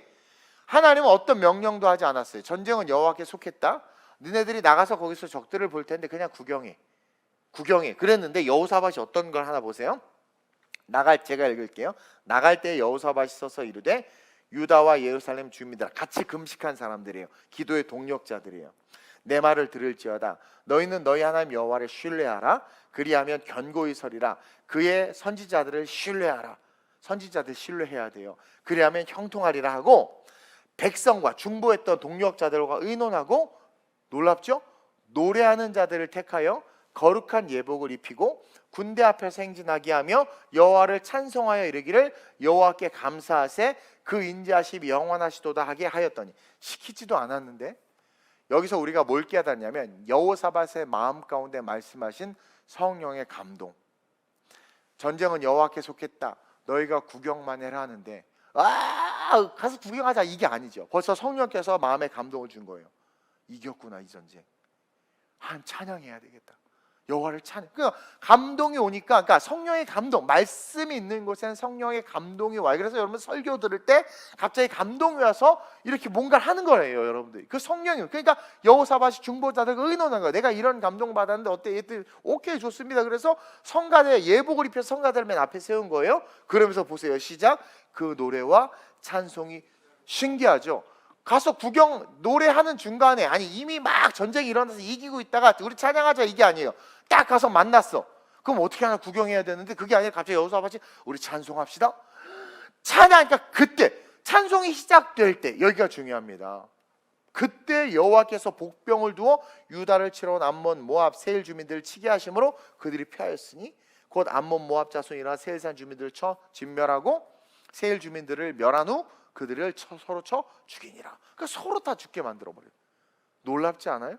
하나님은 어떤 명령도 하지 않았어요. 전쟁은 여호와께 속했다. 너네들이 나가서 거기서 적들을 볼 텐데 그냥 구경해. 그랬는데 여호사밧이 어떤 걸 하나 보세요. 제가 읽을게요. 나갈 때 여호사밧이 서서 이르되, 유다와 예루살렘 주민들, 같이 금식한 사람들이에요. 기도의 동력자들이에요. 내 말을 들을지어다. 너희는 너희 하나님 여호와를 신뢰하라. 그리하면 견고히 서리라. 그의 선지자들을 신뢰하라. 선지자들 신뢰해야 돼요. 그리하면 형통하리라 하고, 백성과 중보했던 동력자들과 의논하고, 놀랍죠? 노래하는 자들을 택하여 거룩한 예복을 입히고 군대 앞에서 행진하게 하며 여호와를 찬송하여 이르기를, 여호와께 감사하세 그 인자하심이 영원하시도다 하게 하였더니. 시키지도 않았는데 여기서 우리가 뭘 깨닫냐면, 여호사밧의 마음 가운데 말씀하신 성령의 감동. 전쟁은 여호와께 속했다. 너희가 구경만 해라 하는데, 가서 구경하자, 이게 아니죠. 벌써 성령께서 마음에 감동을 준 거예요. 이겼구나, 이 전쟁. 하나님 찬양해야 되겠다. 여호와를 찬양. 그러니까 감동이 오니까, 그러니까 성령의 감동, 말씀이 있는 곳에는 성령의 감동이 와요. 그래서 여러분 설교 들을 때 갑자기 감동이 와서 이렇게 뭔가를 하는 거예요, 여러분들이. 그 성령이. 그러니까 여호사밧이 중보자들과 의논한 거예요. 내가 이런 감동 받았는데 어때? 얘들 오케이, 좋습니다. 그래서 성가대 예복을 입혀서 성가대를 맨 앞에 세운 거예요. 그러면서 보세요. 시작. 그 노래와 찬송이. 신기하죠? 가서 구경 노래하는 중간에, 아니 이미 막 전쟁이 일어나서 이기고 있다가 우리 찬양하자, 이게 아니에요. 딱 가서 만났어. 그럼 어떻게 하나 구경해야 되는데, 그게 아니라 갑자기 여호사밧이 우리 찬송합시다. 찬양하니까, 그때 찬송이 시작될 때, 여기가 중요합니다. 그때 여호와께서 복병을 두어 유다를 치러 온 암몬 모압 세일 주민들을 치게 하심으로 그들이 패하였으니 곧 암몬 모압 자손이나 세일산 주민들을 쳐 진멸하고 세일 주민들을 멸한 후 그들을 서로 쳐 죽이니라. 그러니까 서로 다 죽게 만들어버려요. 놀랍지 않아요?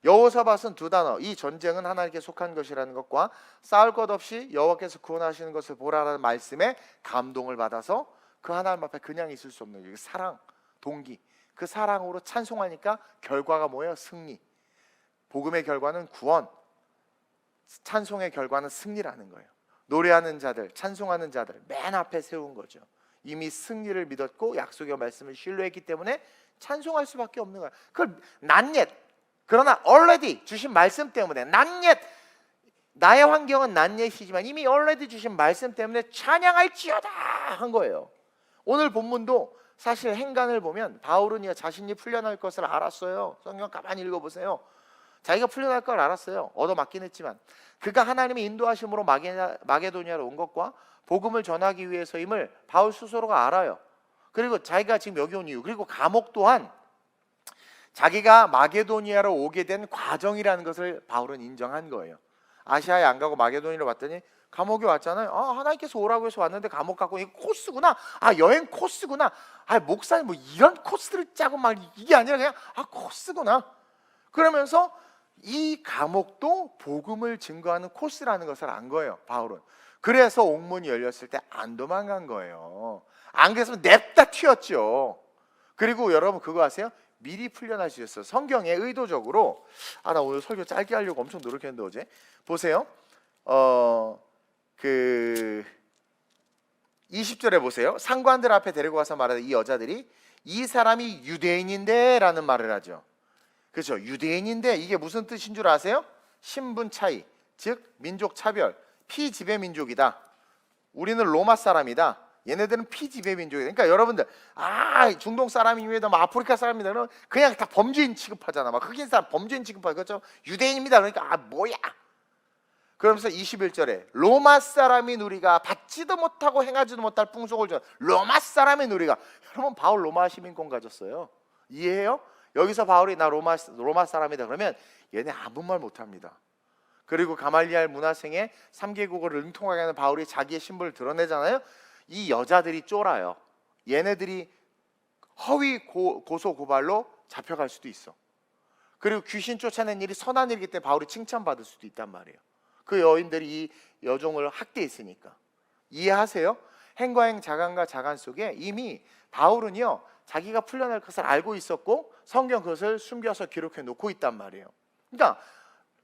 여호사밧은 두 단어, 이 전쟁은 하나님께 속한 것이라는 것과 싸울 것 없이 여호와께서 구원하시는 것을 보라라는 말씀에 감동을 받아서 그 하나님 앞에 그냥 있을 수 없는 사랑, 동기, 그 사랑으로 찬송하니까 결과가 뭐예요? 승리. 복음의 결과는 구원, 찬송의 결과는 승리라는 거예요. 노래하는 자들, 찬송하는 자들 맨 앞에 세운 거죠. 이미 승리를 믿었고 약속의 말씀을 신뢰했기 때문에 찬송할 수밖에 없는 거야. 그걸 not yet, 그러나 already 주신 말씀 때문에, not yet, 나의 환경은 not yet이지만 이미 already 주신 말씀 때문에 찬양할지어다 한 거예요. 오늘 본문도 사실 행간을 보면 바울은 자신이 풀려날 것을 알았어요. 성경 가만히 읽어보세요. 자기가 풀려날 걸 알았어요. 얻어맞긴 했지만 그가 하나님의 인도하심으로 마게도니아로 온 것과 복음을 전하기 위해서임을 바울 스스로가 알아요. 그리고 자기가 지금 여기 온 이유, 그리고 감옥 또한 자기가 마게도니아로 오게 된 과정이라는 것을 바울은 인정한 거예요. 아시아에 안 가고 마게도니아로 왔더니 감옥에 왔잖아요. 하나님께서 오라고 해서 왔는데 감옥 갖고 이거 코스구나. 여행 코스구나. 목사님 뭐 이런 코스를 짜고 막 이게 아니라 그냥 코스구나. 그러면서 이 감옥도 복음을 증거하는 코스라는 것을 안 거예요, 바울은. 그래서 옥문이 열렸을 때 안 도망간 거예요. 안 그랬으면 냅다 튀었죠. 그리고 여러분 그거 아세요? 미리 풀려날 수 있어요. 성경에 의도적으로 나 오늘 설교 짧게 하려고 엄청 노력했는데 어제 보세요. 20절에 보세요. 상관들 앞에 데리고 가서 말하는 이 여자들이 이 사람이 유대인인데 라는 말을 하죠. 그렇죠. 유대인인데 이게 무슨 뜻인 줄 아세요? 신분 차이, 즉 민족 차별, 피지배 민족이다. 우리는 로마 사람이다. 얘네들은 피지배 민족이다. 그러니까 여러분들 중동 사람입니다, 아프리카 사람입니다, 그러면 그냥 다 범죄인 취급하잖아. 막 흑인 사람 범죄인 취급하고, 그렇죠? 유대인입니다. 그러니까 뭐야? 그러면서 21절에 로마 사람인 우리가 받지도 못하고 행하지도 못할 풍속을 준 로마 사람인 우리가, 여러분 바울 로마 시민권 가졌어요. 이해해요? 여기서 바울이 나 로마 사람이다 그러면 얘네 아무 말 못합니다. 그리고 가말리알 문화생의 3개국어를 능통하게 하는 바울이 자기의 신분을 드러내잖아요. 이 여자들이 쫄아요. 얘네들이 허위 고소 고발로 잡혀갈 수도 있어. 그리고 귀신 쫓아낸 일이 선한 일이기 때문에 바울이 칭찬받을 수도 있단 말이에요. 그 여인들이 이 여종을 학대했으니까. 이해하세요? 행과행 자간과 자간 속에 이미 바울은요 자기가 풀려날 것을 알고 있었고 성경 그것을 숨겨서 기록해 놓고 있단 말이에요. 그러니까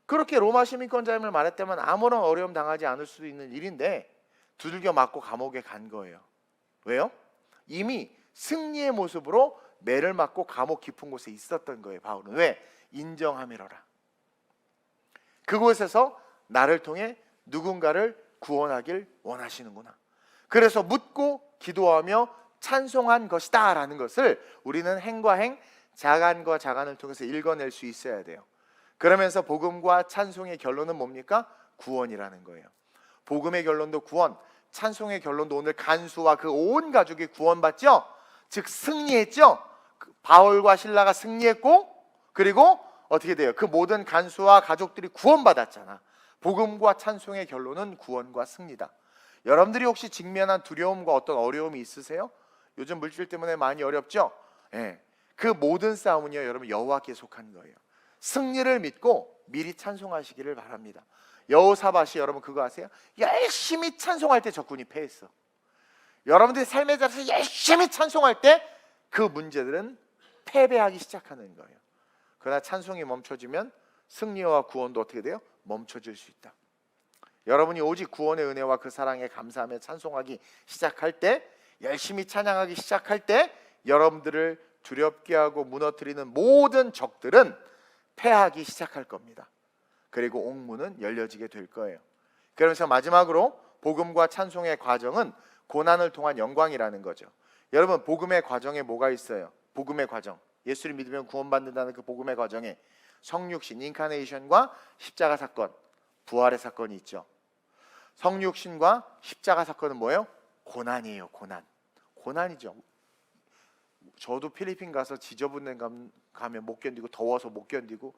그렇게 로마 시민권자임을 말했다면 아무런 어려움 당하지 않을 수도 있는 일인데 두들겨 맞고 감옥에 간 거예요. 왜요? 이미 승리의 모습으로 매를 맞고 감옥 깊은 곳에 있었던 거예요. 바울은. 왜? 인정함이로라. 그곳에서 나를 통해 누군가를 구원하길 원하시는구나. 그래서 묻고 기도하며 찬송한 것이다 라는 것을 우리는 행과 행, 자간과 자간을 통해서 읽어낼 수 있어야 돼요. 그러면서 복음과 찬송의 결론은 뭡니까? 구원이라는 거예요. 복음의 결론도 구원, 찬송의 결론도 오늘 간수와 그 온 가족이 구원받죠. 즉 승리했죠. 바울과 실라가 승리했고, 그리고 어떻게 돼요? 그 모든 간수와 가족들이 구원받았잖아. 복음과 찬송의 결론은 구원과 승리다. 여러분들이 혹시 직면한 두려움과 어떤 어려움이 있으세요? 요즘 물질 때문에 많이 어렵죠? 그 모든 싸움은요 여러분 여호와께 속한 거예요. 승리를 믿고 미리 찬송하시기를 바랍니다. 여호사밧이 여러분 그거 아세요? 열심히 찬송할 때 적군이 패했어. 여러분들이 삶의 자리에서 열심히 찬송할 때 그 문제들은 패배하기 시작하는 거예요. 그러나 찬송이 멈춰지면 승리와 구원도 어떻게 돼요? 멈춰질 수 있다. 여러분이 오직 구원의 은혜와 그 사랑에 감사하며 찬송하기 시작할 때, 열심히 찬양하기 시작할 때 여러분들을 두렵게 하고 무너뜨리는 모든 적들은 패하기 시작할 겁니다. 그리고 옥문은 열려지게 될 거예요. 그러면서 마지막으로 복음과 찬송의 과정은 고난을 통한 영광이라는 거죠. 여러분 복음의 과정에 뭐가 있어요? 복음의 과정, 예수를 믿으면 구원받는다는 그 복음의 과정에 성육신, 인카네이션과 십자가 사건, 부활의 사건이 있죠. 성육신과 십자가 사건은 뭐예요? 고난이에요. 고난이죠. 저도 필리핀 가서 지저분한 가면 못 견디고, 더워서 못 견디고,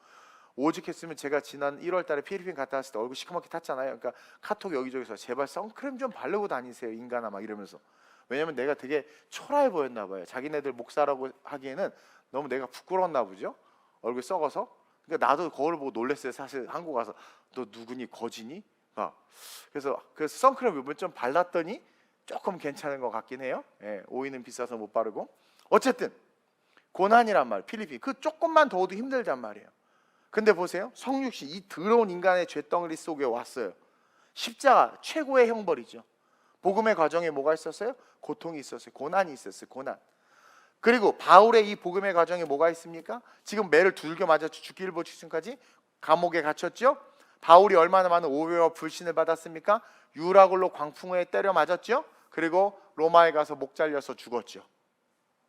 오죽했으면 제가 지난 1월 달에 필리핀 갔다 왔을 때 얼굴 시커멓게 탔잖아요. 그러니까 카톡 여기저기서 제발 선크림 좀 바르고 다니세요 인간아 막 이러면서. 왜냐면 내가 되게 초라해 보였나 봐요. 자기네들 목사라고 하기에는 너무 내가 부끄러웠나 보죠. 얼굴 썩어서. 그러니까 나도 거울 보고 놀랐어요. 사실 한국 와서 너 누구니, 거지니? 그래서 선크림 좀 발랐더니 조금 괜찮은 것 같긴 해요. 오이는 비싸서 못 바르고. 어쨌든 고난이란 말, 필리핀 그 조금만 더워도 힘들단 말이에요. 근데 보세요, 성육신, 이 더러운 인간의 죄덩어리 속에 왔어요. 십자가 최고의 형벌이죠. 복음의 과정에 뭐가 있었어요? 고통이 있었어요. 고난이 있었어요. 고난. 그리고 바울의 이 복음의 과정에 뭐가 있습니까? 지금 매를 두들겨 맞아 죽기 일보 직전까지 감옥에 갇혔죠. 바울이 얼마나 많은 오해와 불신을 받았습니까? 유라굴로 광풍에 때려 맞았죠. 그리고 로마에 가서 목 잘려서 죽었죠.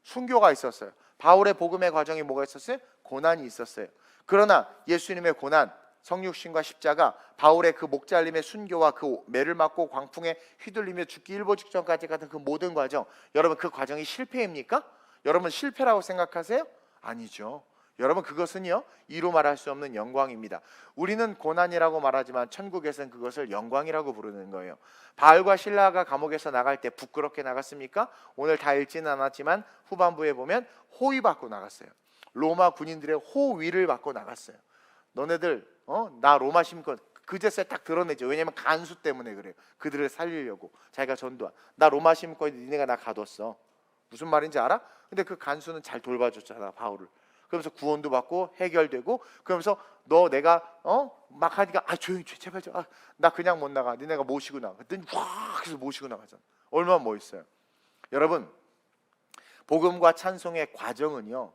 순교가 있었어요. 바울의 복음의 과정에 뭐가 있었어요? 고난이 있었어요. 그러나 예수님의 고난, 성육신과 십자가, 바울의 그 목 잘림의 순교와 그 매를 맞고 광풍에 휘둘리며 죽기 일보 직전까지 같은 그 모든 과정, 여러분 그 과정이 실패입니까? 여러분 실패라고 생각하세요? 아니죠. 여러분 그것은요 이루 말할 수 없는 영광입니다. 우리는 고난이라고 말하지만 천국에서는 그것을 영광이라고 부르는 거예요. 바울과 실라가 감옥에서 나갈 때 부끄럽게 나갔습니까? 오늘 다 읽지는 않았지만 후반부에 보면 호위 받고 나갔어요. 로마 군인들의 호위를 받고 나갔어요. 너네들 나 로마 심건 그제서야 딱 드러내죠. 왜냐면 간수 때문에 그래요. 그들을 살리려고 자기가 전도한 나 로마 심건 니네가 나 가뒀어. 무슨 말인지 알아? 근데 그 간수는 잘 돌봐줬잖아 바울을. 그러면서 구원도 받고 해결되고 그러면서 너 내가 막 하니까 조용히 제발 좀 나 그냥 못 나가 니네가 모시고 나가 그랬더니 확 해서 모시고 나가잖아. 얼마나 멋있어요. 여러분 복음과 찬송의 과정은요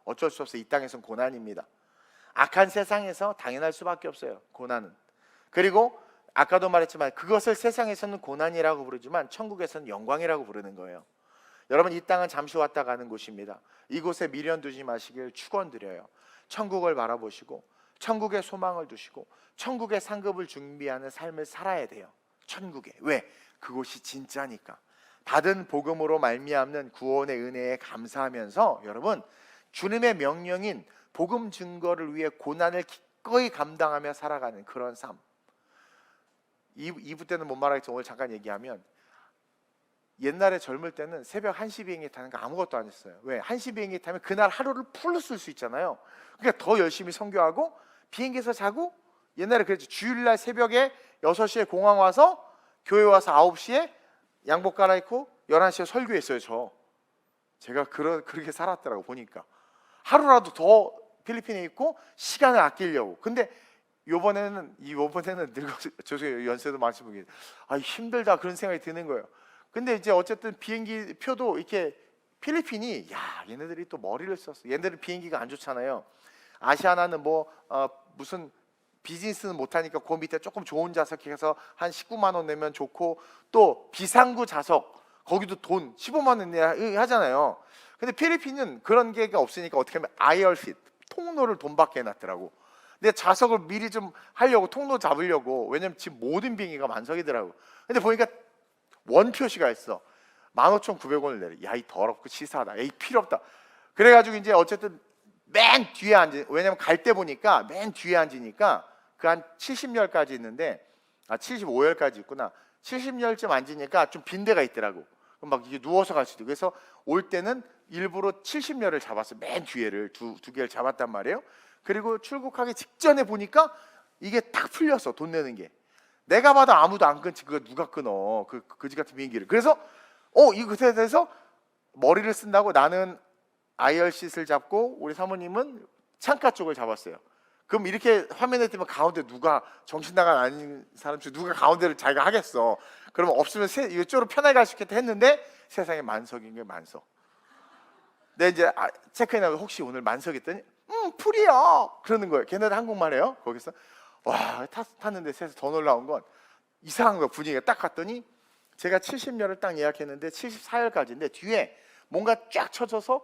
어쩔 수 없어요. 이 땅에선 고난입니다. 악한 세상에서 당연할 수밖에 없어요. 고난은. 그리고 아까도 말했지만 그것을 세상에서는 고난이라고 부르지만 천국에서는 영광이라고 부르는 거예요. 여러분 이 땅은 잠시 왔다 가는 곳입니다. 이곳에 미련 두지 마시길 축원드려요. 천국을 바라보시고 천국의 소망을 두시고 천국의 상급을 준비하는 삶을 살아야 돼요. 천국에. 왜? 그곳이 진짜니까. 받은 복음으로 말미암는 구원의 은혜에 감사하면서 여러분 주님의 명령인 복음 증거를 위해 고난을 기꺼이 감당하며 살아가는 그런 삶. 2부 때는 못 말하겠지만 오늘 잠깐 얘기하면 옛날에 젊을 때는 새벽 1시 비행기 타는 거 아무것도 안 했어요. 왜? 1시 비행기 타면 그날 하루를 풀로 쓸 수 있잖아요. 그러니까 더 열심히 선교하고 비행기에서 자고 옛날에 그랬죠. 주일날 새벽에 6시에 공항 와서 교회 와서 9시에 양복 갈아입고 11시에 설교했어요. 제가 그렇게 살았더라고 보니까. 하루라도 더 필리핀에 있고 시간을 아끼려고. 근데 요번에는 늙어서 죄송해요. 연세도 많으신 분이 힘들다 그런 생각이 드는 거예요. 근데 이제 어쨌든 비행기 표도 이렇게 필리핀이 얘네들이 또 머리를 썼어. 얘네들은 비행기가 안 좋잖아요. 아시아나는 무슨 비즈니스는 못하니까 그 밑에 조금 좋은 좌석해서 한 19만 원 내면 좋고 또 비상구 좌석 거기도 돈 15만 원 내야 하잖아요. 근데 필리핀은 그런 게가 없으니까 어떻게 하면 아이얼핏 통로를 돈 받게 해놨더라고. 근데 좌석을 미리 좀 하려고 통로 잡으려고 왜냐면 지금 모든 비행기가 만석이더라고. 근데 보니까 원 표시가 있어. 15,900원을 내래. 이 더럽고 치사하다. 이 필요 없다. 그래가지고 이제 어쨌든 맨 뒤에 앉은. 왜냐면 갈 때 보니까 맨 뒤에 앉으니까 그 한 70열까지 있는데 75열까지 있구나. 70열쯤 앉으니까 좀 빈대가 있더라고. 그럼 막 이게 누워서 갈 수도 있고. 그래서 올 때는 일부러 70열을 잡았어. 맨 뒤에를 두 개를 잡았단 말이에요. 그리고 출국하기 직전에 보니까 이게 딱 풀렸어. 돈 내는 게. 내가 봐도 아무도 안 끊지. 그거 누가 끊어? 그 거지 같은 비행기를. 그래서 이것에 대해서 머리를 쓴다고 나는 IRC를 잡고 우리 사모님은 창가 쪽을 잡았어요. 그럼 이렇게 화면에 뜨면 가운데 누가 정신 나간 아닌 사람 중 누가 가운데를 자기가 하겠어. 그러면 없으면 이쪽으로 편하게 갈 수 있겠다 했는데 세상에 만석인 게 만석. 근데 이제 체크인하고 혹시 오늘 만석했더니 풀이요. 그러는 거예요. 걔네들 한국말해요. 거기서 와 탔는데 세상 더 놀라운 건 이상한 거야. 분위기가 딱 갔더니 제가 70열을 딱 예약했는데 74열까지인데 뒤에 뭔가 쫙 쳐져서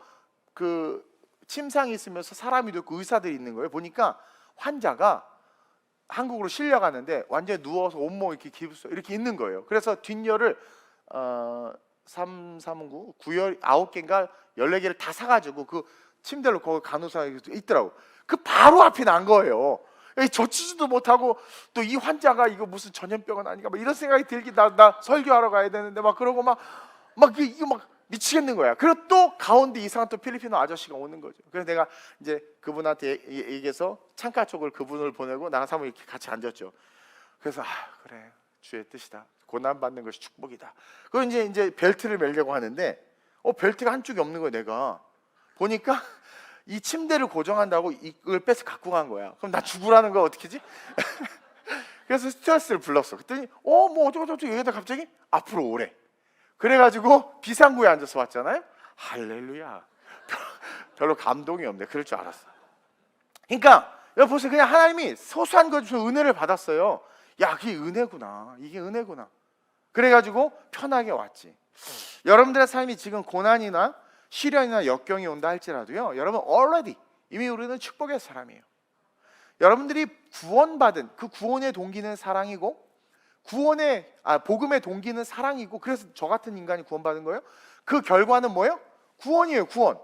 그 침상이 있으면서 사람이 있고 의사들이 있는 거예요. 보니까 환자가 한국으로 실려가는데 완전히 누워서 온몸 이렇게 기부서 이렇게 있는 거예요. 그래서 뒷열을 3, 3, 9, 9열 9개인가 14개를 다 사가지고 그 침대로 거기 간호사가 있더라고. 그 바로 앞에 난 거예요. 조치지도 못하고 또 이 환자가 이거 무슨 전염병은 아닌가 막 이런 생각이 들기 나 설교하러 가야 되는데 막 그러고 막 이거 막 미치겠는 거야. 그리고 또 가운데 이상한 또 필리핀어 아저씨가 오는 거죠. 그래서 내가 이제 그분한테 얘기해서 창가 쪽을 그분을 보내고 나랑 사모 이렇게 같이 앉았죠. 그래서 그래 주의 뜻이다. 고난 받는 것이 축복이다. 그 이제 벨트를 매려고 하는데 벨트가 한쪽이 없는 거야. 내가 보니까 이 침대를 고정한다고 이걸 빼서 갖고 간 거야. 그럼 나 죽으라는 거 어떻게지? 그래서 스튜어디스를 불렀어. 그랬더니 뭐 어쩌고 여기다 갑자기 앞으로 오래. 그래가지고 비상구에 앉아서 왔잖아요. 할렐루야. 별로 감동이 없네. 그럴 줄 알았어. 그러니까 여러분 보세요. 그냥 하나님이 소소한 것 중에 은혜를 받았어요. 야, 그게 은혜구나. 이게 은혜구나. 그래가지고 편하게 왔지. 여러분들의 삶이 지금 고난이나 시련이나 역경이 온다 할지라도요, 여러분 already 이미 우리는 축복의 사람이에요. 여러분들이 구원받은 그 구원의 동기는 사랑이고, 복음의 동기는 사랑이고, 그래서 저 같은 인간이 구원받은 거예요. 그 결과는 뭐예요? 구원이에요. 구원.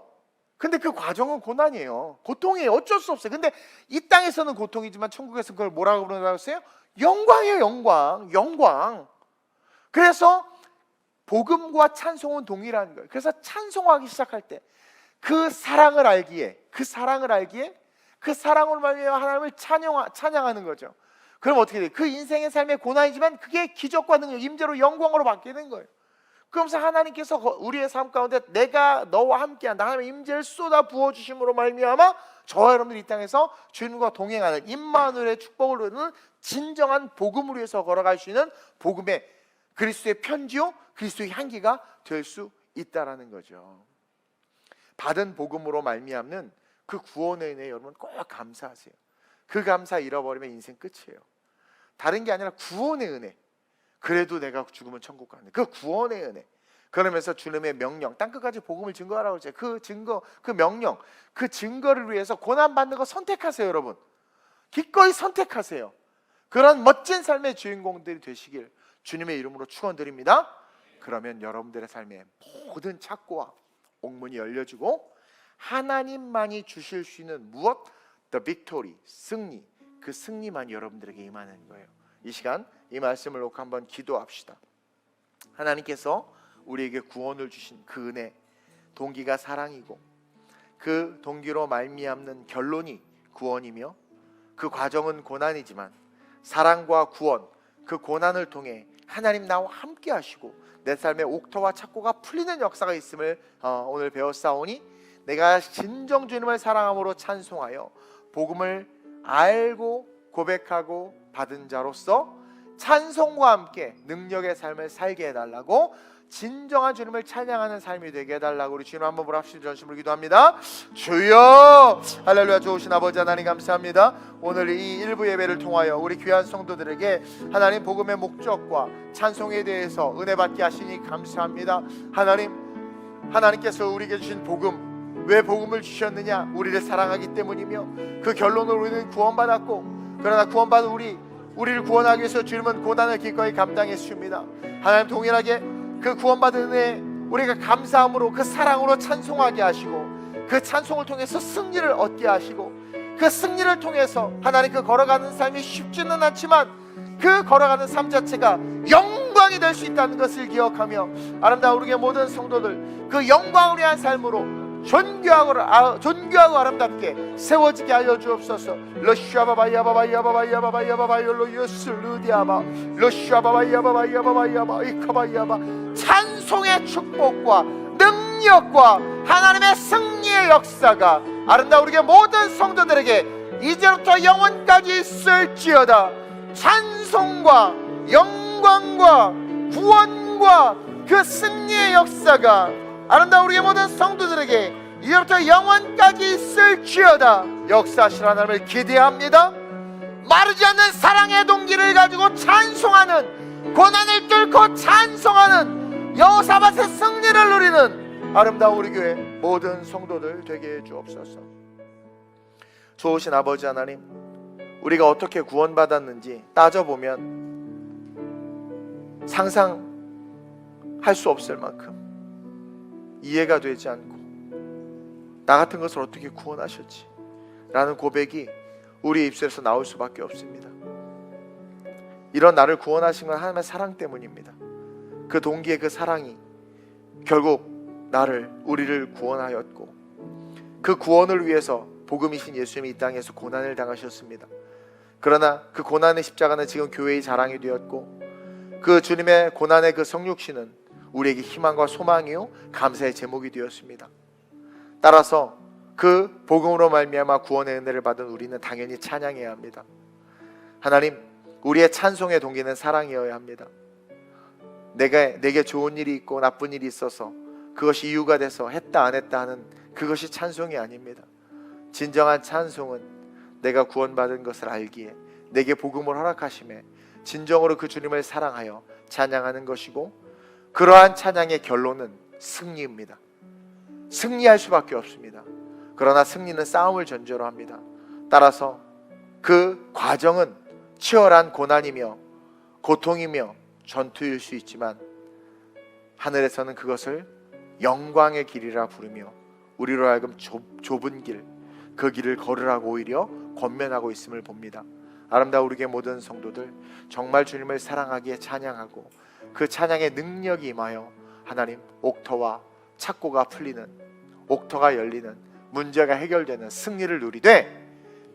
근데 그 과정은 고난이에요. 고통이에요. 어쩔 수 없어요. 근데 이 땅에서는 고통이지만 천국에서 그걸 뭐라고 부른다고 했어요? 영광이에요. 영광. 영광. 그래서 복음과 찬송은 동일한 거예요. 그래서 찬송하기 시작할 때 그 사랑을 알기에, 그 사랑으로 말미암아 하나님을 찬양하는 거죠. 그럼 어떻게 돼요? 그 인생의 삶의 고난이지만 그게 기적과 능력, 임재로 영광으로 바뀌는 거예요. 그러면서 하나님께서 우리의 삶 가운데 내가 너와 함께한다, 하나님의 임재를 쏟아 부어주심으로 말미암아 저와 여러분들이 이 땅에서 주님과 동행하는 임마누엘의 축복을 누리는 진정한 복음을 위해서 걸어갈 수 있는 복음의 그리스도의 편지요, 그리스도의 향기가 될 수 있다라는 거죠. 받은 복음으로 말미암는 그 구원의 은혜, 여러분 꼭 감사하세요. 그 감사 잃어버리면 인생 끝이에요. 다른 게 아니라 구원의 은혜. 그래도 내가 죽으면 천국 가는 그 구원의 은혜. 그러면서 주님의 명령, 땅끝까지 복음을 증거하라고 했죠. 그 증거, 그 명령, 그 증거를 위해서 고난받는 거 선택하세요. 여러분 기꺼이 선택하세요. 그런 멋진 삶의 주인공들이 되시길 주님의 이름으로 축원드립니다. 그러면 여러분들의 삶에 모든 착고와 옥문이 열려지고 하나님만이 주실 수 있는 무엇? The victory, 승리. 그 승리만 여러분들에게 임하는 거예요. 이 시간 이 말씀을 놓고 한번 기도합시다. 하나님께서 우리에게 구원을 주신 그 은혜, 동기가 사랑이고 그 동기로 말미암는 결론이 구원이며 그 과정은 고난이지만 사랑과 구원, 그 고난을 통해 하나님 나와 함께 하시고 내 삶의 옥토와 착고가 풀리는 역사가 있음을 오늘 배웠사오니 내가 진정 주님을 사랑함으로 찬송하여 복음을 알고 고백하고 받은 자로서 찬송과 함께 능력의 삶을 살게 해달라고, 진정한 주님을 찬양하는 삶이 되게 해달라고 우리 주님 한번 보랍시다. 전심으로 기도합니다. 주여, 할렐루야. 좋으신 아버지 하나님 감사합니다. 오늘 이 일부 예배를 통하여 우리 귀한 성도들에게 하나님 복음의 목적과 찬송에 대해서 은혜 받게 하시니 감사합니다. 하나님께서 우리에게 주신 복음, 왜 복음을 주셨느냐? 우리를 사랑하기 때문이며 그 결론으로 우리는 구원받았고, 그러나 구원받은 우리를 구원하기 위해서 주님은 고난을 기꺼이 감당했습니다. 하나님 동일하게 그 구원받은 은혜 우리가 감사함으로 그 사랑으로 찬송하게 하시고 그 찬송을 통해서 승리를 얻게 하시고 그 승리를 통해서 하나님 그 걸어가는 삶이 쉽지는 않지만 그 걸어가는 삶 자체가 영광이 될 수 있다는 것을 기억하며 아름다운 우리의 모든 성도들 그 영광을 위한 삶으로 존귀하고 아름답게 세워지게 하여 주옵소서. 찬송의 축복과 능력과 하나님의 승리의 역사가 아름다운 우리의 모든 성도들에게 이제부터 영원까지 있을지어다. 찬송과 영광과 구원과 그 승리의 역사가 아름다운 우리의 모든 성도들에게 이제부터 영원까지 있을지어다. 역사하실 하나님을 기대합니다. 마르지 않는 사랑의 동기를 가지고 찬송하는, 고난을 뚫고 찬송하는, 여호사밧의 승리를 누리는 아름다운 우리 교회 모든 성도들 되게 해 주옵소서. 좋으신 아버지 하나님, 우리가 어떻게 구원받았는지 따져보면 상상할 수 없을 만큼 이해가 되지 않고 나 같은 것을 어떻게 구원하셨지? 라는 고백이 우리의 입술에서 나올 수밖에 없습니다. 이런 나를 구원하신 건 하나님의 사랑 때문입니다. 그 동기의 그 사랑이 결국 우리를 구원하였고 그 구원을 위해서 복음이신 예수님이 이 땅에서 고난을 당하셨습니다. 그러나 그 고난의 십자가는 지금 교회의 자랑이 되었고 그 주님의 고난의 그 성육신은 우리에게 희망과 소망이요 감사의 제목이 되었습니다. 따라서 그 복음으로 말미암아 구원의 은혜를 받은 우리는 당연히 찬양해야 합니다. 하나님, 우리의 찬송의 동기는 사랑이어야 합니다. 내게 좋은 일이 있고 나쁜 일이 있어서 그것이 이유가 돼서 했다 안 했다 하는 그것이 찬송이 아닙니다. 진정한 찬송은 내가 구원받은 것을 알기에 내게 복음을 허락하심에 진정으로 그 주님을 사랑하여 찬양하는 것이고, 그러한 찬양의 결론은 승리입니다. 승리할 수밖에 없습니다. 그러나 승리는 싸움을 전제로 합니다. 따라서 그 과정은 치열한 고난이며 고통이며 전투일 수 있지만 하늘에서는 그것을 영광의 길이라 부르며 우리로 하여금 좁은 길, 그 길을 걸으라고 오히려 권면하고 있음을 봅니다. 아름다운 우리의 모든 성도들, 정말 주님을 사랑하기에 찬양하고 그 찬양의 능력이 임하여 하나님 옥터와 착고가 풀리는, 옥터가 열리는, 문제가 해결되는 승리를 누리되,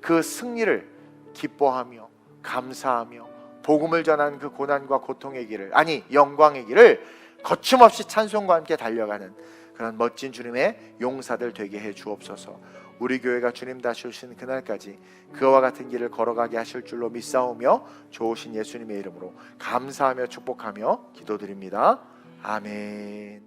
그 승리를 기뻐하며 감사하며 복음을 전하는 그 고난과 고통의 길을, 아니 영광의 길을 거침없이 찬송과 함께 달려가는 그런 멋진 주님의 용사들 되게 해 주옵소서. 우리 교회가 주님 다시 오시는 그날까지 그와 같은 길을 걸어가게 하실 줄로 믿사오며 좋으신 예수님의 이름으로 감사하며 축복하며 기도드립니다. 아멘.